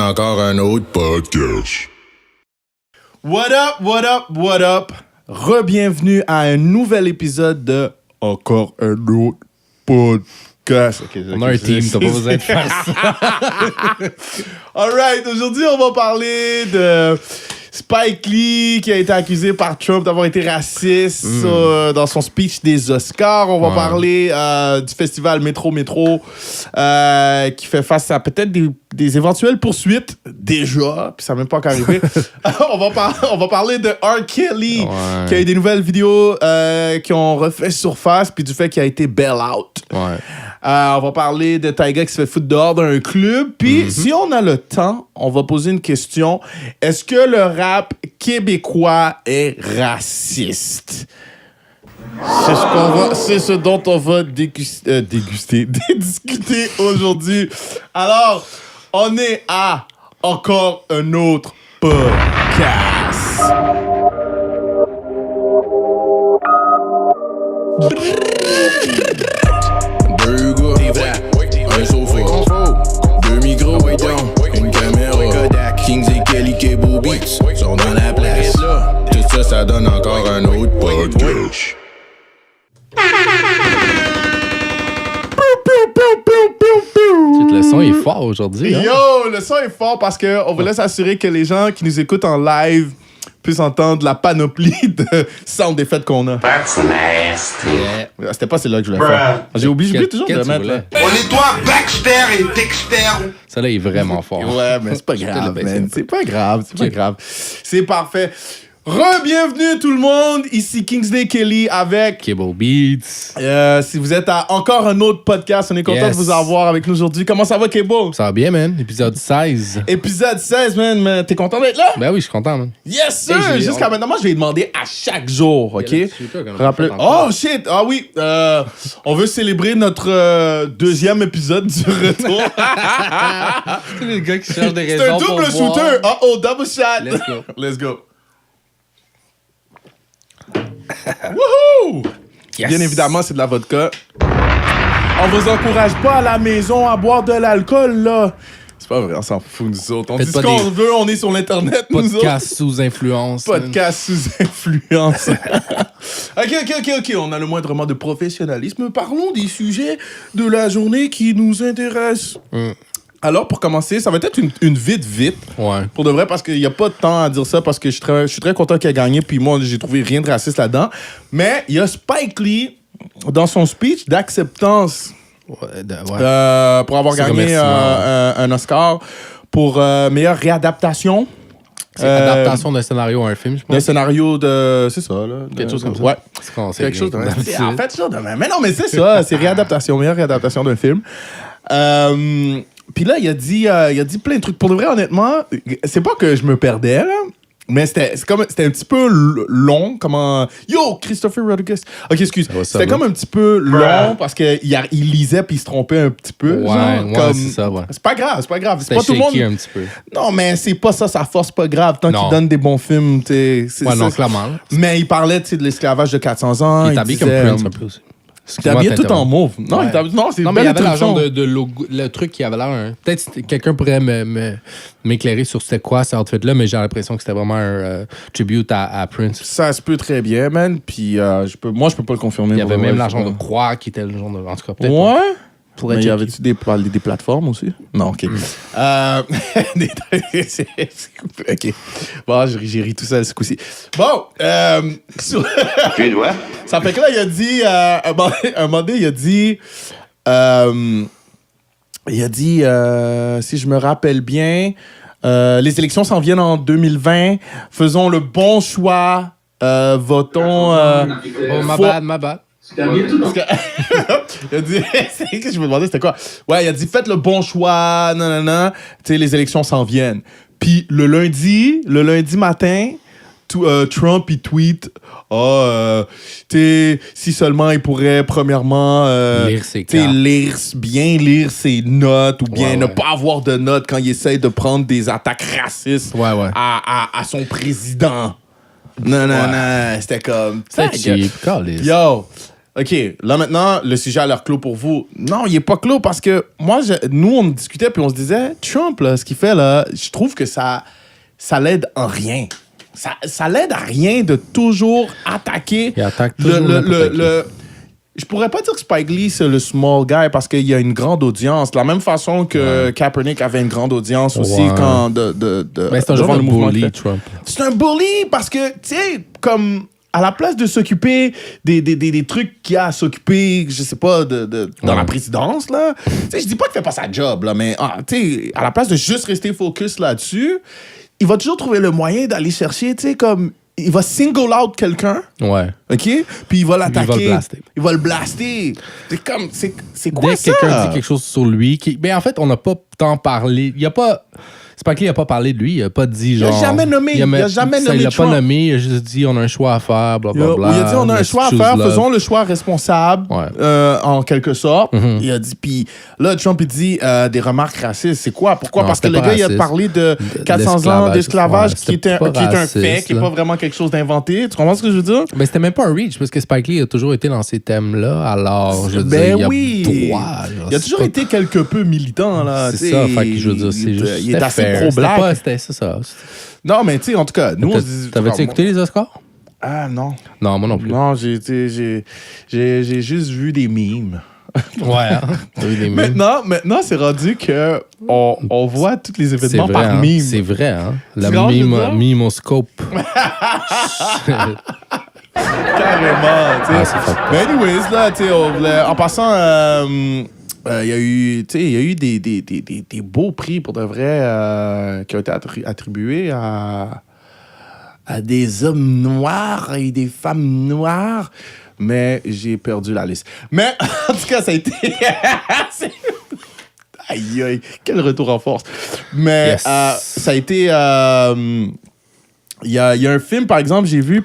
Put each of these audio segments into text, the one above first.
encore un autre podcast. What up, what up, what up? Re-bienvenue à un nouvel épisode de Encore un autre podcast. On a un team, t'as pas besoin de faire ça. Alright, aujourd'hui on va parler de Spike Lee qui a été accusé par Trump d'avoir été raciste dans son speech des Oscars. On va parler du festival Métro qui fait face à peut-être des éventuelles poursuites déjà, puis ça n'a même pas encore arrivé. on va parler de R. Kelly qui a eu des nouvelles vidéos qui ont refait surface, puis du fait qu'il a été bail-out. On va parler de Tyga qui se fait foutre dehors d'un club. Puis, si on a le temps, on va poser une question. Est-ce que le rap québécois est raciste? C'est ce dont on va discuter aujourd'hui. Alors, on est à encore un autre podcast. Deux gars, un sofa, deux micros, une caméra, Kings et Kelly Cable Beats sont dans la place. Tout ça, ça donne encore un autre podcast. Le son est fort aujourd'hui. Hein? Yo, le son est fort parce qu'on voulait s'assurer que les gens qui nous écoutent en live puissent entendre la panoplie de sound effects qu'on a. That's nasty. Yeah. C'était pas celle-là que je voulais faire. J'ai oublié toujours de le mettre. Là. On nettoie Baxter et Dexter. Celle-là est vraiment fort. Ouais, mais c'est pas grave, man. C'est pas grave, c'est pas grave. C'est parfait. Re-bienvenue tout le monde, ici Kingsley Kelly avec Cable Beats. Si vous êtes à encore un autre podcast, on est content de vous avoir avec nous aujourd'hui. Comment ça va, Cable? Ça va bien, man. Épisode 16. Épisode 16, man. T'es content d'être là? Ben oui, je suis content, man. Yes, sir! Jusqu'à maintenant, moi, je vais demander à chaque jour, OK? Rappelez... Oh, shit! Ah oui, on veut célébrer notre deuxième épisode du retour. C'est les gars qui cherchent des raisons. C'est un double shooter! Oh, double shot! Let's go. Let's go. Wouhou! Yes. Bien évidemment, c'est de la vodka. On vous encourage pas à la maison à boire de l'alcool, là. C'est pas vrai, on s'en fout, nous autres. On dit ce qu'on veut, on est sur l'Internet, nous autres. Podcast sous influence. Podcast sous influence. OK. On a le moindrement de professionnalisme. Parlons des sujets de la journée qui nous intéressent. Alors, pour commencer, ça va être une vite. Ouais. Pour de vrai, parce qu'il n'y a pas de temps à dire ça, parce que je suis très content qu'il a gagné, puis moi, j'ai trouvé rien de raciste là-dedans. Mais il y a Spike Lee, dans son speech d'acceptance pour avoir gagné un Oscar pour meilleure réadaptation. C'est adaptation d'un scénario à un film, je pense. D'un scénario de... C'est ça, là. Quelque chose comme ça. Ouais. C'est quelque chose de... En fait, ça, mais non, mais c'est ça. C'est réadaptation, meilleure réadaptation d'un film. Puis là, il a dit plein de trucs. Pour de vrai, honnêtement, c'est pas que je me perdais, là, mais c'était un petit peu long. Yo, Christopher Rodriguez. OK, excuse. C'était comme un petit peu long parce qu'il lisait puis il se trompait un petit peu. Ouais, c'est ça, ouais. C'est pas grave. C'est pas tout le monde. Un petit peu. Non, mais c'est pas ça, sa force, pas grave. Tant qu'il donne des bons films, non, clairement. Mais il parlait, de l'esclavage de 400 ans. Il est habillé comme Prince un peu aussi. T'es habillé tout en mauve. Non, ouais. C'est non, mais il y avait l'argent de logo, le truc qui avait l'air. Peut-être que quelqu'un pourrait m'éclairer sur c'était quoi cet outfit-là, mais j'ai l'impression que c'était vraiment un tribute à Prince. Ça se peut très bien, man. Puis je peux pas le confirmer. Il y avait même l'argent de croix qui était le genre de. En tout cas, peut-être. Ouais. Mais y avait-tu des plateformes aussi? Non, OK. OK. Bon, j'ai ri tout seul ce coup-ci. Bon, Tu dois. ça fait que là, il a dit... un moment donné, il a dit, si je me rappelle bien, les élections s'en viennent en 2020. Faisons le bon choix. Votons... ma bad. Il a dit, c'est que je me demandais c'était quoi. Ouais, il a dit faites le bon choix, nanana. Tu sais, les élections s'en viennent. Puis le lundi matin, Trump il tweet, si seulement il pourrait premièrement lire ses notes ou bien ne pas avoir de notes quand il essaye de prendre des attaques racistes à son président. Non, c'était comme... C'est cheap, Yo! OK, là maintenant, le sujet a l'air clos pour vous. Non, il est pas clos parce que nous, on discutait puis on se disait, Trump, là, ce qu'il fait, là, je trouve que ça l'aide en rien. Ça l'aide à rien de toujours attaquer. Il attaque toujours je pourrais pas dire que Spike Lee, c'est le small guy parce qu'il y a une grande audience. De la même façon que Kaepernick avait une grande audience aussi quand Mais c'est un genre de bully, Trump. C'est un bully parce que, tu sais, comme à la place de s'occuper des trucs qu'il a à s'occuper, je sais pas, dans la présidence, là, tu sais, je dis pas qu'il fait pas sa job, là, mais tu sais, à la place de juste rester focus là-dessus, il va toujours trouver le moyen d'aller chercher, tu sais, comme... Il va single out quelqu'un. Ouais. OK? Puis il va l'attaquer. Il va le blaster. C'est comme... C'est quoi Dès ça? que quelqu'un dit quelque chose sur lui... Mais en fait, on n'a pas tant parlé... Il n'y a pas... Spike Lee n'a pas parlé de lui. Il n'a pas dit genre... Il n'a jamais nommé. Il n'a jamais nommé Il l'a Trump. pas nommé. Il a juste dit on a un choix à faire, blablabla. Il a dit on a un choix à faire. Faisons le choix responsable, en quelque sorte. Il a dit... Puis là, Trump, il dit des remarques racistes. C'est quoi? Pourquoi? Non, parce que le gars, il a parlé de 400 ans d'esclavage qui est un fait, qui n'est pas vraiment quelque chose d'inventé. Tu comprends ce que je veux dire? Mais c'était même pas un reach, parce que Spike Lee a toujours été dans ces thèmes-là. Alors, je veux dire, il a droit. Il a toujours été quelque peu militant, là. C'est ça, fait que je veux dire, c'est juste... Il est assez pro-black. C'était ça. Non, mais tu sais, en tout cas, nous, on se dit... T'avais-tu écouté les Oscars? Ah, non. Non, moi non plus. Non, j'ai juste vu des mimes. Ouais, hein? T'as vu des mimes? Maintenant, c'est rendu que on voit tous les événements par hein? mime. C'est vrai, hein? La mimoscope. Carrément, tu sais. Mais anyways, là, tu sais, en passant... il y a eu des beaux prix pour de vrai qui ont été attribués à des hommes noirs et des femmes noires, mais j'ai perdu la liste. Mais en tout cas, ça a été... Aïe, aïe, quel retour en force. Mais ça a été... Il y a un film, par exemple, j'ai vu,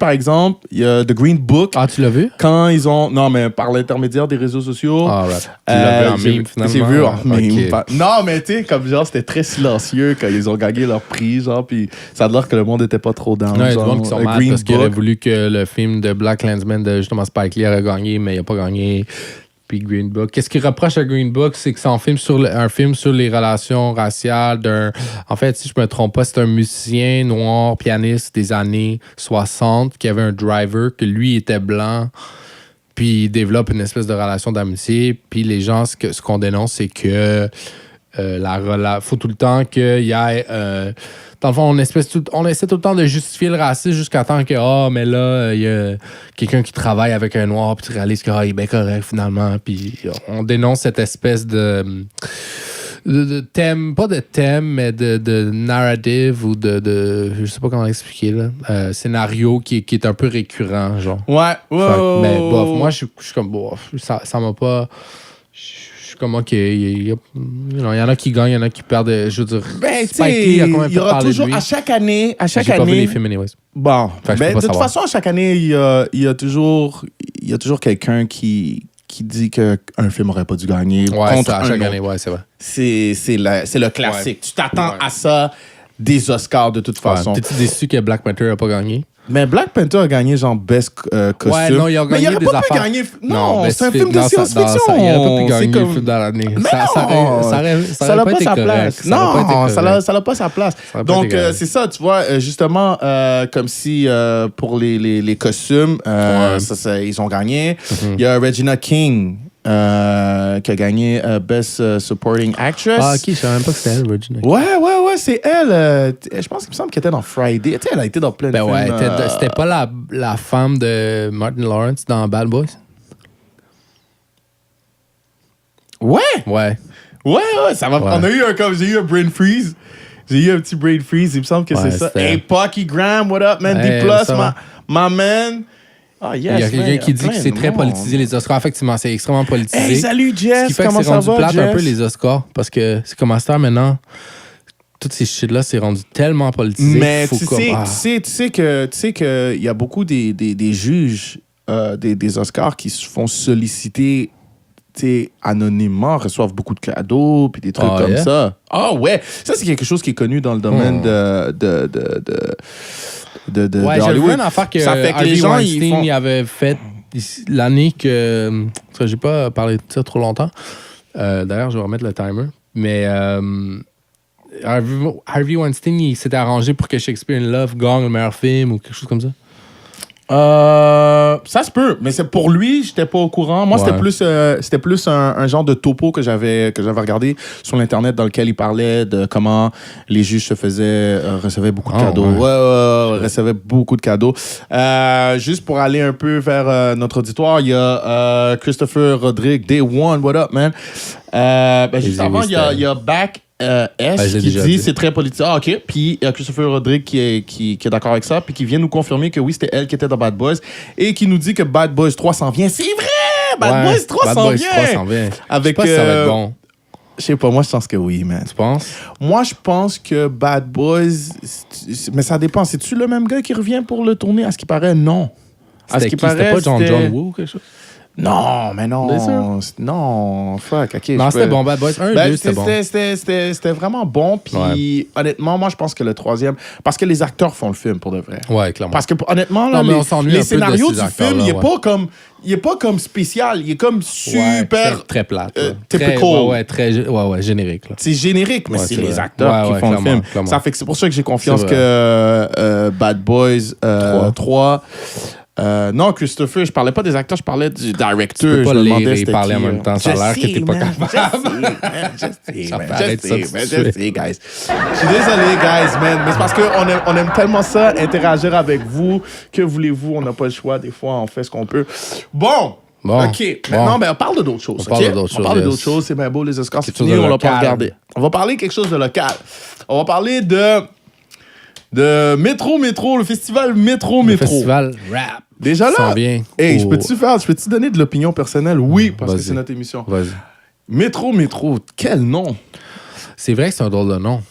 il y a The Green Book. Ah, tu l'as vu? Quand ils ont... Non, mais par l'intermédiaire des réseaux sociaux. Ah, right. Tu l'as vu en meme, finalement? J'ai vu en meme. Okay. Non, mais tu sais, comme genre, c'était très silencieux quand ils ont gagné leur prix, genre, puis ça a l'air que le monde était pas trop down. Non, il y a du monde qui sont mad parce qu'ils auraient voulu que le film de Black Klansman de justement Spike Lee aurait gagné, mais il n'a pas gagné. Puis Green Book. Qu'est-ce qu'il reproche à Green Book? C'est que c'est un film sur les relations raciales En fait, si je me trompe pas, c'est un musicien noir, pianiste des années 60 qui avait un driver, que lui était blanc, puis il développe une espèce de relation d'amitié. Puis les gens, ce qu'on dénonce, c'est que faut tout le temps qu'il y ait... dans le fond, on essaie tout le temps de justifier le racisme jusqu'à temps que, mais là, il y a quelqu'un qui travaille avec un noir, puis tu réalises qu'il est bien correct finalement. Puis on dénonce cette espèce de thème, pas de thème, mais de narrative ou je sais pas comment expliquer, là. Scénario qui est un peu récurrent, genre. Ouais. Mais bof, moi, je suis comme, bof, ça m'a pas... Comment il y en a qui gagnent, il y en a qui perdent. Je veux dire, il y aura toujours, à chaque année... J'ai pas vu les films anyways. Bon, de toute façon, à chaque année, il y a toujours quelqu'un qui dit qu'un film n'aurait pas dû gagner contre à chaque année, ouais, c'est vrai. C'est le classique. Ouais. Tu t'attends à ça des Oscars de toute façon. T'es-tu déçu que Black Panther n'a pas gagné? Mais Black Panther a gagné genre best costume. Ouais, non, il a gagné des affaires. Gagner... Non, c'est un film de science-fiction. Il n'aurait pas pu gagner le film dans l'année. Ça n'a pas sa place. Non, ça n'a pas sa place. Donc, c'est ça, tu vois, justement, comme si pour les costumes, ils ont gagné. Il y a Regina King qui a gagné Best Supporting Actress. Ah, ok, je savais même pas que c'était elle, Regina. Ouais, c'est elle. Je pense qu'il me semble qu'elle était dans Friday. Tu sais, elle a été dans plein de films. Ouais, c'était pas la femme de Martin Lawrence dans Bad Boys? Ouais, ça va. On a eu j'ai eu un brain freeze. J'ai eu un petit brain freeze. Il me semble que c'est ça. Hey, Pocky Graham, what up, man? D+, my man. Ah, yes, il y a quelqu'un qui dit que c'est très politisé, les Oscars. Effectivement, c'est extrêmement politisé. Hey, salut, Jess. Ce qui fait que c'est rendu plate un peu, les Oscars. Parce que c'est comme à cette heure maintenant, toutes ces shit-là, c'est rendu tellement politisé. Mais tu sais que il y a beaucoup des juges des Oscars qui se font solliciter anonymement, reçoivent beaucoup de cadeaux puis des trucs comme ça. Ah ouais, ça c'est quelque chose qui est connu dans le domaine de Hollywood. J'avais vu une affaire que Harvey Weinstein il avait fait l'année que... Ça, j'ai pas parlé de ça trop longtemps. D'ailleurs, je vais remettre le timer. Mais Harvey Weinstein, il s'était arrangé pour que Shakespeare in Love gagne le meilleur film ou quelque chose comme ça. Ça se peut, mais c'est pour lui, j'étais pas au courant. Moi, c'était plus un genre de topo que j'avais regardé sur l'internet dans lequel il parlait de comment les juges recevaient beaucoup de cadeaux. Ouais, recevaient beaucoup de cadeaux. Juste pour aller un peu vers notre auditoire, il y a Christopher Rodrigue, Day One, what up, man? Juste avant, il y a Back qui dit c'est très politique. Ah, OK. Puis il y a Christopher Rodrigue qui est d'accord avec ça, puis qui vient nous confirmer que oui, c'était elle qui était dans Bad Boys et qui nous dit que Bad Boys 3 s'en vient. C'est vrai! Bad Boys 3 s'en vient! Avec, je sais pas si ça va être bon. Je sais pas, moi je pense que oui, man. Tu penses? Moi je pense que Bad Boys, mais ça dépend. C'est-tu le même gars qui revient pour le tourner? À ce qui paraît, non. C'était pas John Woo ou quelque chose? Non, mais non. Non, fuck, OK. Non, c'était bon. Bad Boys 1 et 2, c'était bon. C'était vraiment bon. Puis, honnêtement, moi, je pense que le troisième... Parce que les acteurs font le film, pour de vrai. Ouais, clairement. Parce que, honnêtement, là, les scénarios du film, il est pas comme spécial. Il est comme super... Très plate. Typical. Très générique. Là. C'est générique, mais c'est les acteurs qui font le film. Ça fait que c'est pour ça que j'ai confiance que Bad Boys 3... non, Christopher, je parlais pas des acteurs, je parlais du directeur. Je peux pas me demandais et parler en même temps. Ça a l'air que t'es pas capable. Je sais, guys. Je suis désolé, guys, man. Mais c'est parce qu'on aime tellement ça, interagir avec vous. Que voulez-vous? On n'a pas le choix. Des fois, on fait ce qu'on peut. Bon. OK. Maintenant, on parle d'autres choses. On parle d'autres choses. C'est bien beau, les Oscars. C'est fini, on l'a pas regardé. On va parler quelque chose de local. On va parler de Métro, le festival Métro. Le festival rap. Déjà là, hey, je peux-tu donner de l'opinion personnelle? Oui, parce que c'est notre émission. Vas-y. Métro, quel nom? C'est vrai que c'est un drôle de nom.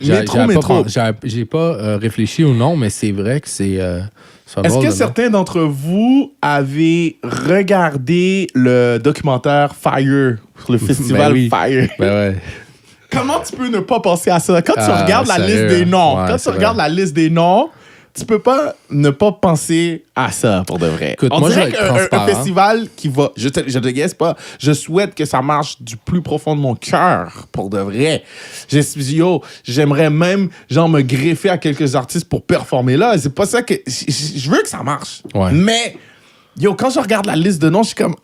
Métro. J'ai pas réfléchi au nom, mais c'est vrai que c'est un drôle de nom. Est-ce que certains d'entre vous avaient regardé le documentaire Fire, le festival Fire? Ben ouais. Comment tu peux ne pas penser à ça? Quand tu regardes la liste des noms, tu peux pas ne pas penser à ça, pour de vrai. Écoute, on dirait qu'un festival qui va... Je te guesse pas. Je souhaite que ça marche du plus profond de mon cœur, pour de vrai. J'aimerais même, me greffer à quelques artistes pour performer là. C'est pas ça que... Je veux que ça marche. Ouais. Mais... quand je regarde la liste de noms, je suis comme,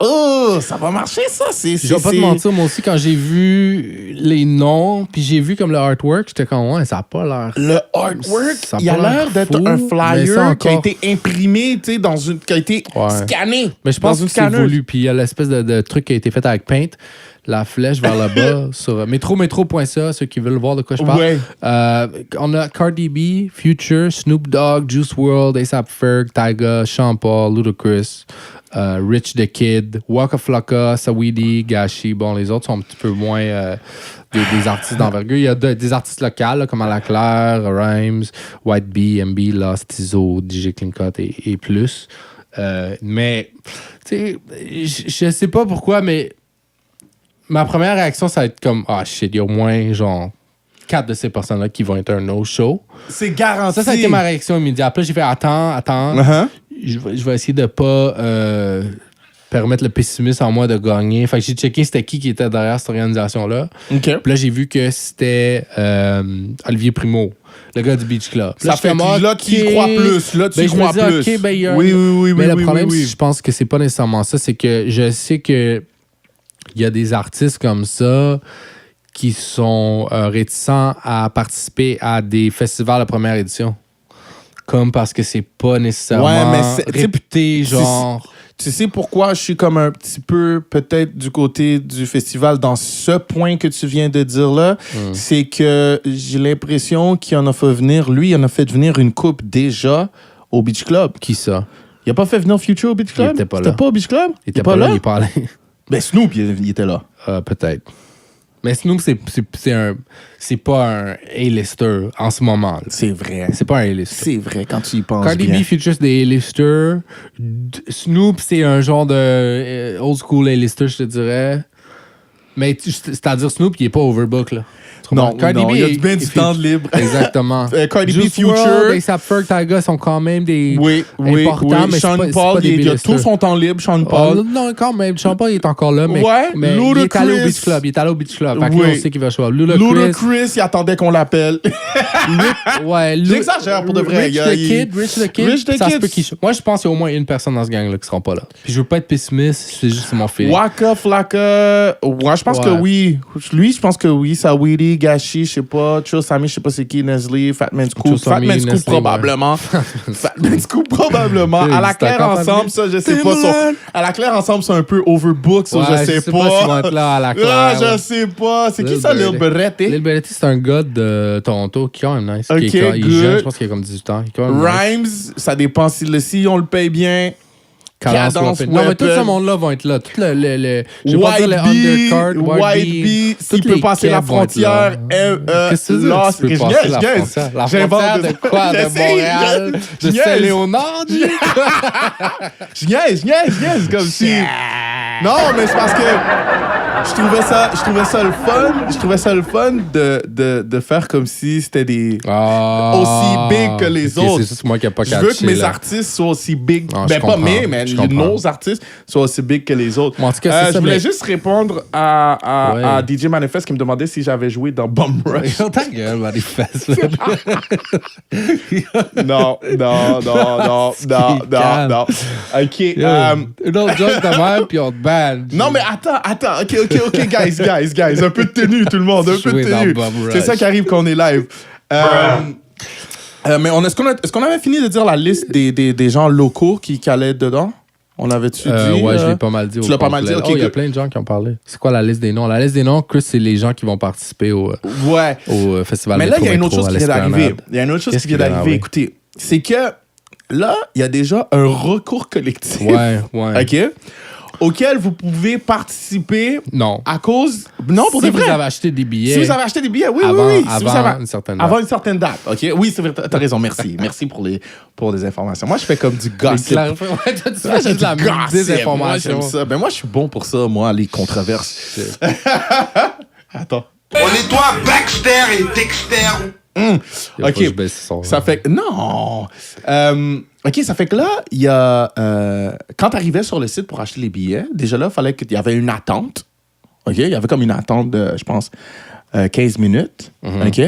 ça va marcher, ça. Je vais pas te mentir, moi aussi, quand j'ai vu les noms, puis j'ai vu comme le artwork, j'étais comme, ça a pas l'air. Le artwork, il a l'air d'être un flyer qui a été imprimé, qui a été scanné. Mais je pense que c'est voulu, puis il y a l'espèce de truc qui a été fait avec Paint. La flèche vers le bas sur métro.ca, ceux qui veulent voir de quoi je parle. Ouais. On a Cardi B, Future, Snoop Dogg, Juice WRLD, A$AP Ferg, Tyga, Sean Paul, Ludacris, Rich the Kid, Waka Flocka, Saweetie, Gashi. Bon, les autres sont un petit peu moins des artistes d'envergure. Il y a des artistes locaux là, comme Alaclaire, Rhymes, White Bee, MB, Lost, Tizo, DJ Clean Cut et plus. Mais, tu sais, je sais pas pourquoi, mais ma première réaction, ça va être comme, shit, il y a au moins, 4 de ces personnes-là qui vont être un no-show. C'est garanti. Ça a été ma réaction immédiate. Puis là, j'ai fait, attends. Uh-huh. Je vais essayer de pas permettre le pessimisme en moi de gagner. Fait que j'ai checké c'était qui était derrière cette organisation-là. Okay. Puis là, j'ai vu que c'était Olivier Primo, le gars du Beach Club. Ça fait là, tu y crois plus. Là, tu y crois plus. Okay, oui. Mais le problème, je pense que c'est pas nécessairement ça. C'est que je sais que il y a des artistes comme ça qui sont réticents à participer à des festivals de première édition. Comme parce que c'est pas nécessairement réputé, Tu sais pourquoi je suis comme un petit peu peut-être du côté du festival dans ce point que tu viens de dire là? C'est que j'ai l'impression qu'il en a fait venir, lui, il en a fait venir une coupe déjà au Beach Club. Qui ça? Il a pas fait venir Future au Beach Club? Il était pas là. C'était pas au Beach Club? Il était pas là, il parlait. Ben Snoop, il était là. Peut-être. Mais Snoop, c'est pas un A-lister en ce moment. Là. C'est vrai. C'est pas un A-lister. C'est vrai quand tu y penses Cardi bien. B, Future, c'est des A-listers. Snoop, c'est un genre de old school A-lister, je te dirais. Mais c'est-à-dire Snoop, il est pas overbook, là. Tu Non, Cardi B, il y a bien du temps libre. Exactement. Cardi B, Juice Future. WRLD, A$AP Ferg, Tyga sont quand même des importants, mais Sean c'est Paul, pas des il a B-listers. tout son temps libre, Sean Paul. Oh, non, quand même. Sean Paul, il est encore là, mais, Ouais, mais il est Ludacris. allé au Beach Club. Il est allé au Beach Club. Fait que Oui. là, on sait qu'il va jouer. Ludacris, il attendait qu'on l'appelle. Ouais, J'exagère pour de vrai. Rich the Kid, Rich the ça se Kid. peut qu'il joue. Moi, je pense qu'il y a au moins une personne dans ce gang-là qui sera pas là. Puis je veux pas être pessimiste, c'est juste mon feeling. Waka Flocka, ouais, je pense que oui. Lui, je pense que oui. Saweetie, Gashi, je sais pas. Chill Sammy, je sais pas c'est qui. Nestle, Fat Man Scoop. Chill Sammy, Fat Man Scoop, Nestle, probablement. Fat Man Scoop, probablement. Oui, À la c'est claire encore ensemble, ça, je sais pas. À la claire ensemble, c'est un peu overbook, ça, Ouais, je sais s'ils vont pas. être là à la Ah, claire. je sais pas. C'est qui Lil ça, Lil Berry. Berretti? Lil Berretti, c'est un gars de Toronto qui est quand même nice. Ok, Il est good. jeune, je pense qu'il a comme 18 ans. Il est quand même nice. Rhymes, ça dépend si on le paye bien. Cadence Weapon. Non, mais tout Weapon. ce monde-là va être là. Tout le je vais pas dire le White undercard, B, s'il toutes peut les passer la Kebs vont être frontière, là. Qu'est-ce que tu veux dire? Tu peux passer la frontière? La frontière de quoi? De Montréal? De Saint-Léonard? Je niaise, comme si... Non, mais c'est parce que je trouvais ça le fun de faire comme si c'était des... aussi big que les autres. C'est moi qui n'ai pas Je catché. veux que mes là. artistes soient aussi big. Non, Ben, je pas comprends. mais Je comprends. nos artistes soient aussi big que les autres. Bon, en tout cas, c'est je ça, voulais mais- juste répondre à Ouais. DJ Manifest qui me demandait si j'avais joué dans Bum Rush. Ta gueule, Manifest. Non. OK. Une autre joke de même, puis on te ban. Non, mais attends. OK, guys. Un peu de tenue, tout le monde. Un peu Jouer de dans tenue. Bum Rush. C'est ça qui arrive quand on est live. Mais est-ce qu'on avait fini de dire la liste des gens locaux qui allaient dedans? On l'avait-tu dit? Ouais, je l'ai pas mal dit. Tu l'as pas mal dit? OK, Il y a good. plein de gens qui ont parlé. C'est quoi la liste des noms? La liste des noms, Chris, c'est les gens qui vont participer au Ouais. festival. Mais là, il y a une Métro autre chose à qui vient d'arriver. l'Esplanade. Il y a une autre chose Qu'est-ce qui vient qui vient d'arriver. d'arriver? Écoutez, c'est que là, il y a déjà un recours collectif. Ouais. OK? Auquel vous pouvez participer Non. à cause... Non, pour Si de vous vrai. avez acheté des billets. Si vous avez acheté des billets, oui. Avant Si vous avez- une certaine date. Avant une certaine date, OK? Oui, c'est vrai, t'as raison, merci. Merci pour les informations. Moi, je fais comme du gossip. Ouais, toi, tu Moi, fais juste de la gossip. Moi, désinformation. j'aime ça. Ben, moi, je suis bon pour ça, moi, les controverses. Attends. On nettoie Baxter et Dexter. Il a OK. pas juste baissé son- Ça fait que... Non! OK, ça fait que là, il y a... quand tu arrivais sur le site pour acheter les billets, déjà là, il fallait qu'il y avait une attente. OK? Il y avait comme une attente de, je pense, 15 minutes. OK?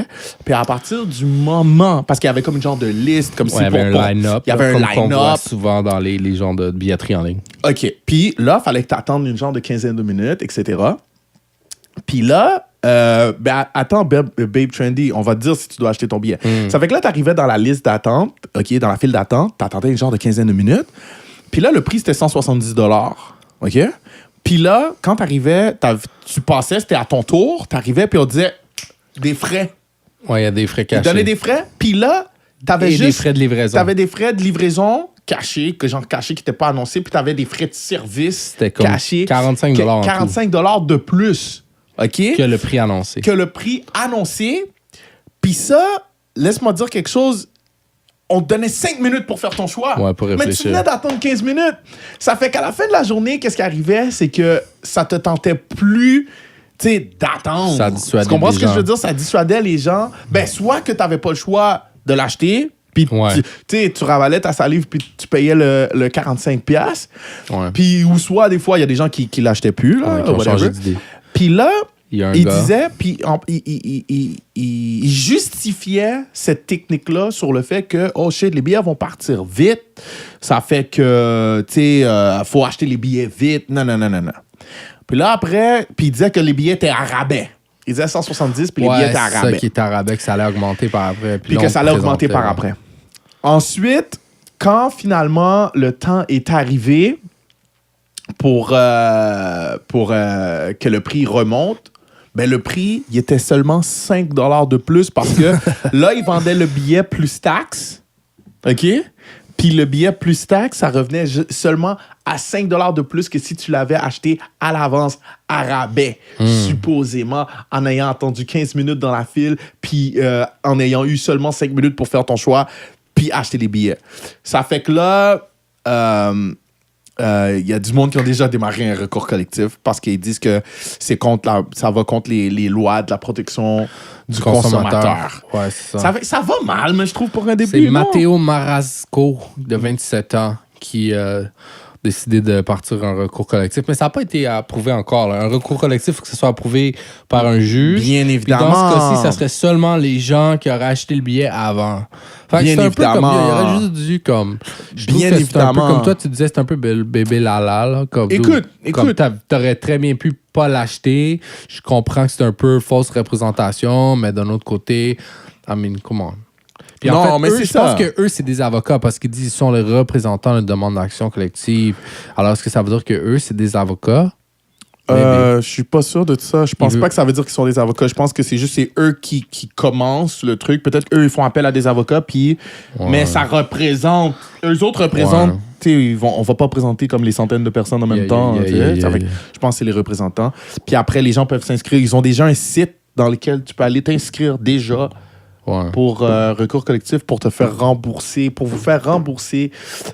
Puis à partir du moment... Parce qu'il y avait comme une genre de liste, comme si Ouais, il y avait un line-up. Il y avait un comme qu'on voit line-up. souvent dans les genres de billetterie en ligne. OK. Puis là, il fallait que tu attendes une genre de quinzaine de minutes, etc. Puis là, attends, Babe Trendy, on va te dire si tu dois acheter ton billet. Ça fait que là, tu arrivais dans la liste d'attente, OK, dans la file d'attente, tu attendais une genre de quinzaine de minutes. Puis là, le prix, c'était 170 $. OK? Puis là, quand tu arrivais, tu passais, c'était à ton tour, tu arrivais, puis on disait des frais. Ouais, il y a des frais Ils cachés. donnaient des frais, puis là, tu avais Et juste. des frais de livraison. Tu avais des frais de livraison cachés, qui n'étaient pas annoncés, puis tu avais des frais de service C'était comme cachés. 45 en tout. 45 $ de plus. OK? Que le prix annoncé. Que le prix annoncé. Puis ça, laisse-moi dire quelque chose. On te donnait 5 minutes pour faire ton choix. Ouais, pour Mais tu réfléchir. venais d'attendre 15 minutes. Ça fait qu'à la fin de la journée, qu'est-ce qui arrivait? C'est que ça te tentait plus, tu sais, d'attendre. Ça dissuadait Tu comprends les ce que je gens. veux dire? Ça dissuadait les gens. Ben, soit que tu n'avais pas le choix de l'acheter, puis Ouais. tu sais, tu ravalais ta salive, puis tu payais le 45$. Ouais. Puis, ou soit, des fois, il y a des gens qui l'achetaient plus. Là, Ouais, qui ont whatever. changé d'idée. Puis là, Il y a un il gars. disait, puis il justifiait cette technique-là sur le fait que, oh shit, les billets vont partir vite. Ça fait que, tu sais, faut acheter les billets vite. Non. Puis là, après, puis il disait que les billets étaient à rabais. Il disait 170, puis les billets étaient à c'est ça rabais. qui était à rabais, que ça allait augmenter par après. Puis là, que on ça allait augmenter par présentait, après. Ensuite, quand finalement le temps est arrivé pour que le prix remonte, ben le prix, il était seulement 5 $ de plus parce que là, ils vendaient le billet plus taxe. OK? Puis le billet plus taxe, ça revenait seulement à 5 $ de plus que si tu l'avais acheté à l'avance, à rabais, supposément, en ayant attendu 15 minutes dans la file, puis en ayant eu seulement 5 minutes pour faire ton choix, puis acheter les billets. Ça fait que là, Il y a du monde qui ont déjà démarré un recours collectif parce qu'ils disent que ça va contre les lois de la protection du consommateur. Ouais, c'est ça. Ça va mal, mais je trouve, pour un début. C'est Matteo Marasco, de 27 ans, qui a décidé de partir en recours collectif. Mais ça n'a pas été approuvé encore. Là. Un recours collectif, il faut que ce soit approuvé par un juge. Bien évidemment. Puis dans ce cas-ci, ça serait seulement les gens qui auraient acheté le billet avant. Fait que Bien c'est un peu comme, il évidemment. aurait juste dû comme... Je trouve Bien que c'est un peu évidemment. comme toi, tu disais, c'est un peu le bébé Lala. Là, comme Écoute. t'aurais très bien pu pas l'acheter. Je comprends que c'est un peu fausse représentation, mais d'un autre côté, I mean, come on. Puis Non, en fait, mais eux, c'est je ça. pense que eux, c'est des avocats parce qu'ils disent qu'ils sont les représentants de demande d'action collective. Alors, est-ce que ça veut dire que eux, c'est des avocats? Je suis pas sûr de ça. Je pense Il veut- pas que ça veut dire qu'ils sont des avocats. Je pense que c'est juste eux qui commencent le truc. Peut-être qu'eux, ils font appel à des avocats, puis... Ouais. Mais ça représente... Eux autres représentent... Ouais. Tu sais, on va pas présenter comme les centaines de personnes en même temps. Tu sais. Ça fait que je pense que c'est les représentants. Puis après, les gens peuvent s'inscrire. Ils ont déjà un site dans lequel tu peux aller t'inscrire déjà Ouais. pour recours collectif, pour te faire rembourser, pour vous faire rembourser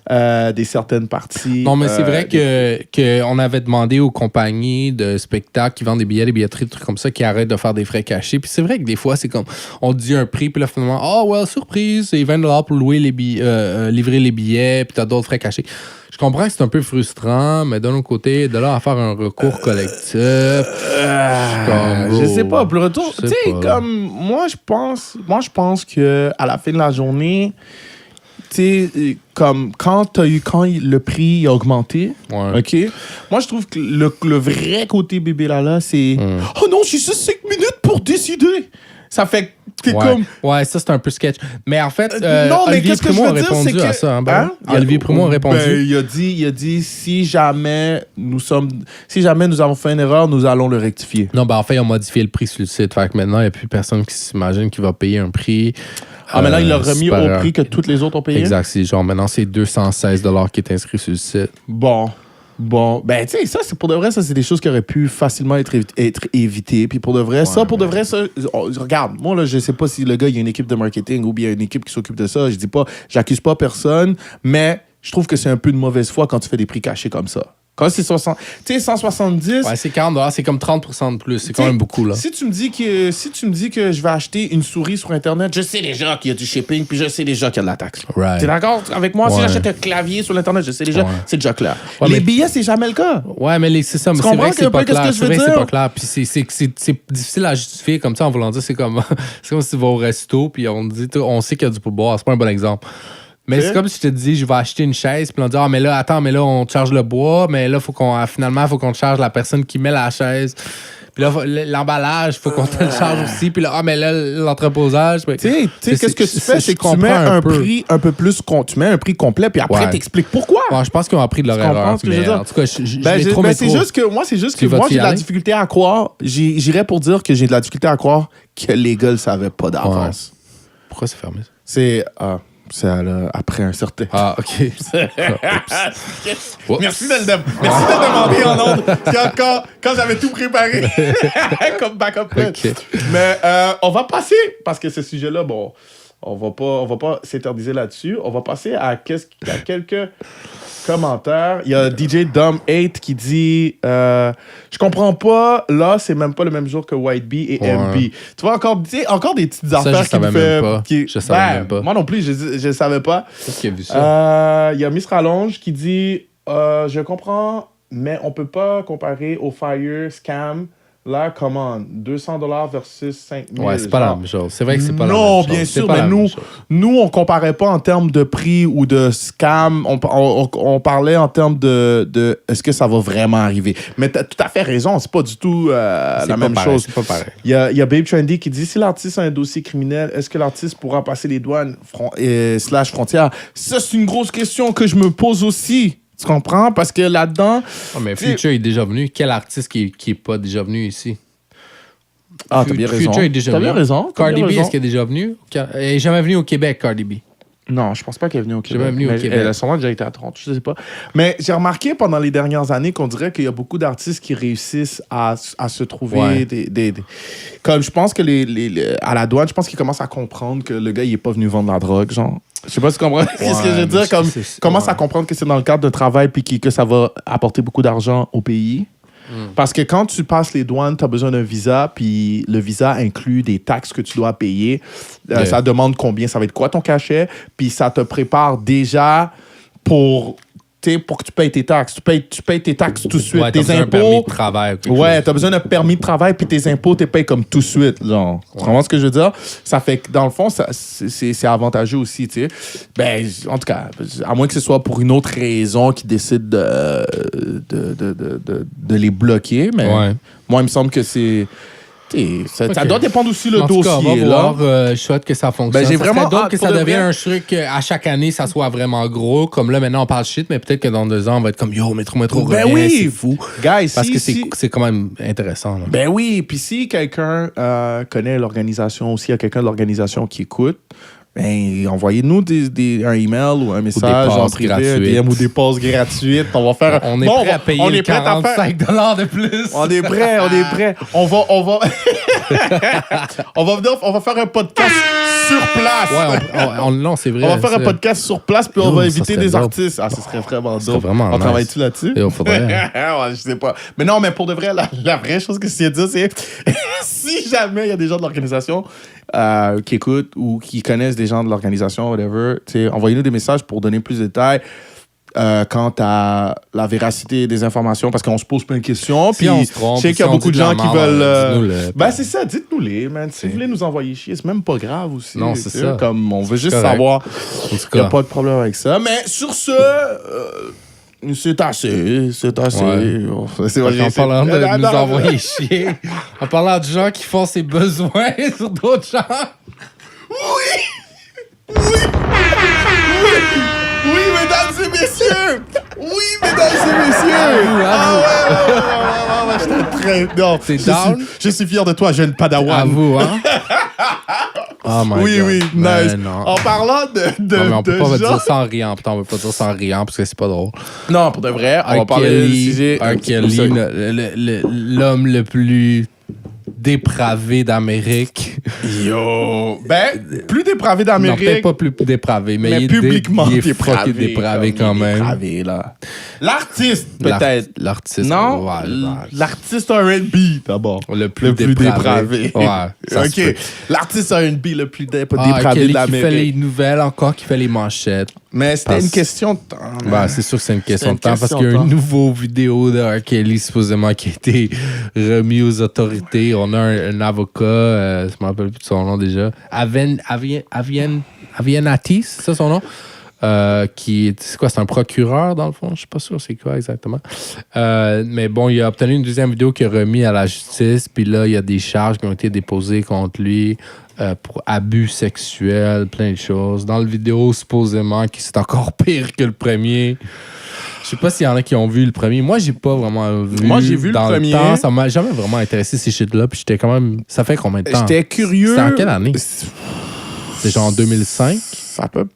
des certaines parties. Non, mais c'est vrai que on avait demandé aux compagnies de spectacles qui vendent des billets, des billetteries, des trucs comme ça, qui arrêtent de faire des frais cachés. Puis c'est vrai que des fois, c'est comme, on dit un prix, puis là, finalement, surprise, c'est 20$ pour louer les billets, livrer les billets, puis t'as d'autres frais cachés. Je comprends que c'est un peu frustrant, mais d'un autre côté, de là à faire un recours collectif, je sais pas, pour le retour, je tu sais sais, pas. comme, moi, je pense que à la fin de la journée, tu sais, comme, quand le prix a augmenté, Ouais. OK, moi, je trouve que le vrai côté bébé Lala, c'est, oh non, j'ai juste 5 minutes pour décider. Ça fait que t'es Ouais. comme... Ouais, ça, c'est un peu sketch. Mais en fait, non, mais Olivier qu'est-ce que je Primo a veux dire, c'est répondu que... à ça. Hein, ben, Hein? Olivier Primo a répondu. Ben, il a dit, si jamais nous avons fait une erreur, nous allons le rectifier. Non, ben en fait, ils ont modifié le prix sur le site. Fait que maintenant, il n'y a plus personne qui s'imagine qu'il va payer un prix. Ah, maintenant, il l'a remis super- au prix que toutes les autres ont payé? Exact. C'est genre, maintenant, c'est 216$ qui est inscrit sur le site. Bon, ben tu sais, ça c'est pour de vrai, ça c'est des choses qui auraient pu facilement être évitées. Puis pour de vrai, ça, regarde, moi là, je sais pas si le gars il y a une équipe de marketing ou bien une équipe qui s'occupe de ça. Je dis pas, j'accuse pas personne, mais je trouve que c'est un peu de mauvaise foi quand tu fais des prix cachés comme ça. Quand c'est 170. Ouais, c'est 40$, c'est comme 30% de plus. C'est quand T'sais, même beaucoup, là. Si tu me dis que je vais acheter une souris sur Internet, je sais déjà qu'il y a du shipping, puis je sais déjà qu'il y a de la taxe. Right. T'es d'accord avec moi? Si Ouais. j'achète un clavier sur l'Internet, je sais déjà, Ouais. c'est déjà clair. Ouais, les mais- billets, c'est jamais le cas. Ouais, mais c'est ça. Mais c'est comprends vrai que c'est un peu pas qu'est-ce clair. que je C'est veux vrai que c'est dire? pas clair. Puis c'est difficile à justifier comme ça en voulant dire. C'est comme si tu vas au resto, puis on dit, on sait qu'il y a du pourboire. C'est pas un bon exemple. Mais Ok. c'est comme si je te dis, je vais acheter une chaise, puis on dit, mais là, on te charge le bois, mais là, finalement, il faut qu'on te charge la personne qui met la chaise. Puis là, l'emballage, il faut qu'on te le charge aussi. Puis là, mais là, l'entreposage. Tu sais, qu'est-ce que tu fais? C'est que tu comprends mets un peu. prix un peu plus, tu mets un prix complet, puis après, Ouais. t'expliques pourquoi. Ouais, je pense qu'ils ont appris de leur Tu comprends erreur. ce que je veux Mais dire? en tout cas, je Ben, l'ai trop c'est métro. juste que moi, Tu vas-y j'ai de la aller? difficulté à croire. J'irais pour dire que j'ai de la difficulté à croire que les gars ne savaient pas d'avance. Pourquoi c'est fermé? C'est après un certain. Ah, OK. Oups. Merci de le demander en ondes. Quand j'avais tout préparé comme backup plan. OK. Mais on va passer, parce que ce sujet-là, bon, on va pas s'éterniser là-dessus. On va passer à quelques commentaires. Il y a DJ Dom8 qui dit je comprends pas, là, c'est même pas le même jour que White Bee et Ouais. MB. Tu vois, encore des petites Ça, affaires je savais même pas. Je savais même pas. Moi non plus, je savais pas. Qu'est-ce qu'il a vu ça? Il y a Miss Rallonge qui dit je comprends, mais on peut pas comparer au Fire Scam. Là, comment? 200$ versus 5000$. Ouais, c'est pas la genre. même chose. C'est vrai que c'est pas la même Non, chose. bien C'est sûr, pas mais la même nous, chose. on comparait pas en termes de prix ou de scam. On parlait en termes de est-ce que ça va vraiment arriver. Mais t'as tout à fait raison, c'est pas du tout C'est la pas même pareil, chose. C'est pas pareil. Il y a Babe Trendy qui dit si l'artiste a un dossier criminel, est-ce que l'artiste pourra passer les douanes / frontières? Ça, c'est une grosse question que je me pose aussi. Tu comprends? Parce que là-dedans. Mais t'sais- Future est déjà venu. Quel artiste qui est pas déjà venu ici? Ah, t'as bien raison. Future est déjà T'as venu. bien raison. Cardi B, est-ce qu'il est déjà venu? Elle est jamais venue au Québec, Cardi B. Non, je pense pas qu'elle est venue au Québec. Jamais venue au Québec. Elle a sûrement déjà été à Toronto, je sais pas. Mais j'ai remarqué pendant les dernières années qu'on dirait qu'il y a beaucoup d'artistes qui réussissent à se trouver Comme je pense que à la douane, je pense qu'ils commencent à comprendre que le gars, il est pas venu vendre la drogue, genre. Je sais pas si tu comprends ce que je veux dire. Comme, commence à comprendre que c'est dans le cadre d'un travail puis que ça va apporter beaucoup d'argent au pays. Parce que quand tu passes les douanes, tu as besoin d'un visa, puis le visa inclut des taxes que tu dois payer. Ça demande combien, ça va être quoi ton cachet, puis ça te prépare déjà pour que tu payes tes taxes. Tu payes tes taxes tout de suite. Ouais, tes impôts. Un permis de travail. Ouais, t'as besoin d'un permis de travail, puis tes impôts, tu payes comme tout de suite. Genre. Tu comprends ce que je veux dire? Ça fait que, dans le fond, c'est avantageux aussi, tu sais. Ben, en tout cas, à moins que ce soit pour une autre raison qu'ils décident de les bloquer, mais moi, il me semble que c'est... Ça doit dépendre aussi le dossier. En tout cas, on va voir. Je souhaite que ça fonctionne. Ben, j'ai vraiment hâte que ça devienne vrai. un truc à chaque année, ça soit vraiment gros. Comme là, maintenant, on parle shit, mais peut-être que dans 2 ans, on va être comme yo, métro, ben revient, oui, c'est fou. Guys, Parce que c'est quand même intéressant. Là. Ben oui, puis si quelqu'un connaît l'organisation, s'il y a quelqu'un de l'organisation qui écoute, ben, envoyez-nous un email ou un message en privé, un DM ou des passes gratuites. On va faire. On est prêt à payer le 45 $ de plus. On est prêt. On va on va faire un podcast sur place. Ouais, non, c'est vrai. On va faire un podcast sur place puis on va inviter des dope. artistes. Ah, ce serait vraiment dope. Vraiment on travaille-tu là-dessus? Il faudrait. Ouais, je sais pas. Mais non, mais pour de vrai, la vraie chose que je tiens à dire, c'est si jamais il y a des gens de l'organisation qui écoutent ou qui connaissent des gens de l'organisation, whatever, envoyez-nous des messages pour donner plus de détails quant à la véracité des informations, parce qu'on se pose plein de questions. Puis on se trompe, je sais qu'il y a beaucoup de gens qui veulent... Ben, c'est ça, dites-nous-les, man. Si vous voulez nous envoyer chier, c'est même pas grave aussi. Non, c'est ça. Comme on veut juste correct. savoir. Il n'y a pas de problème avec ça. Mais sur ce... c'est assez. Ouais. C'est En parlant de nous envoyer chier, en parlant de gens qui font ses besoins sur d'autres gens. Oui, mesdames et messieurs! Oui, mesdames et messieurs! Ouais, j'étais très... Non, T'es down? Je suis fier de toi, jeune padawan. À vous, hein? Oh my God. Oui, Ben, nice. non. En parlant de Non, mais on peut pas gens... dire ça en riant. Putain, on peut pas dire ça en riant parce que c'est pas drôle. Non, pour de vrai, on va parler du sujet... R. Kelly, l'homme le plus dépravé d'Amérique. Yo! Ben, plus dépravé Non, d'Amérique... peut-être pas plus dépravé, mais il est publiquement il est dépravé. fucking dépravé quand même. Dépravé, là. L'artiste, peut-être. L'artiste. Non? Ouais. L'artiste R&B, d'abord. Le plus dépravé. Ouais. Ça se peut. OK. L'artiste R&B le plus dépravé Kelly de qui fait les l'Amérique. nouvelles encore, qui fait les manchettes. Mais c'était une question de temps. Ben, c'est sûr que c'est une question une de temps parce question qu'il y a de une temps. nouvelle vidéo de R. Kelly supposément qui a été remis aux autorités. On a un avocat, je me rappelle plus de son nom déjà, Avianati, c'est ça son nom? C'est quoi, c'est un procureur dans le fond? Je suis pas sûr c'est quoi exactement. Mais bon, il a obtenu une deuxième vidéo qui est remise à la justice, puis là, il y a des charges qui ont été déposées contre lui pour abus sexuels, plein de choses. Dans la vidéo, supposément, qui c'est encore pire que le premier. Je sais pas s'il y en a qui ont vu le premier. Moi, j'ai pas vraiment vu. Moi, j'ai vu dans le premier. temps. Ça m'a jamais vraiment intéressé ces shit-là, puis j'étais quand même... Ça fait combien de temps? J'étais curieux. C'était en quelle année? C'est genre en 2005?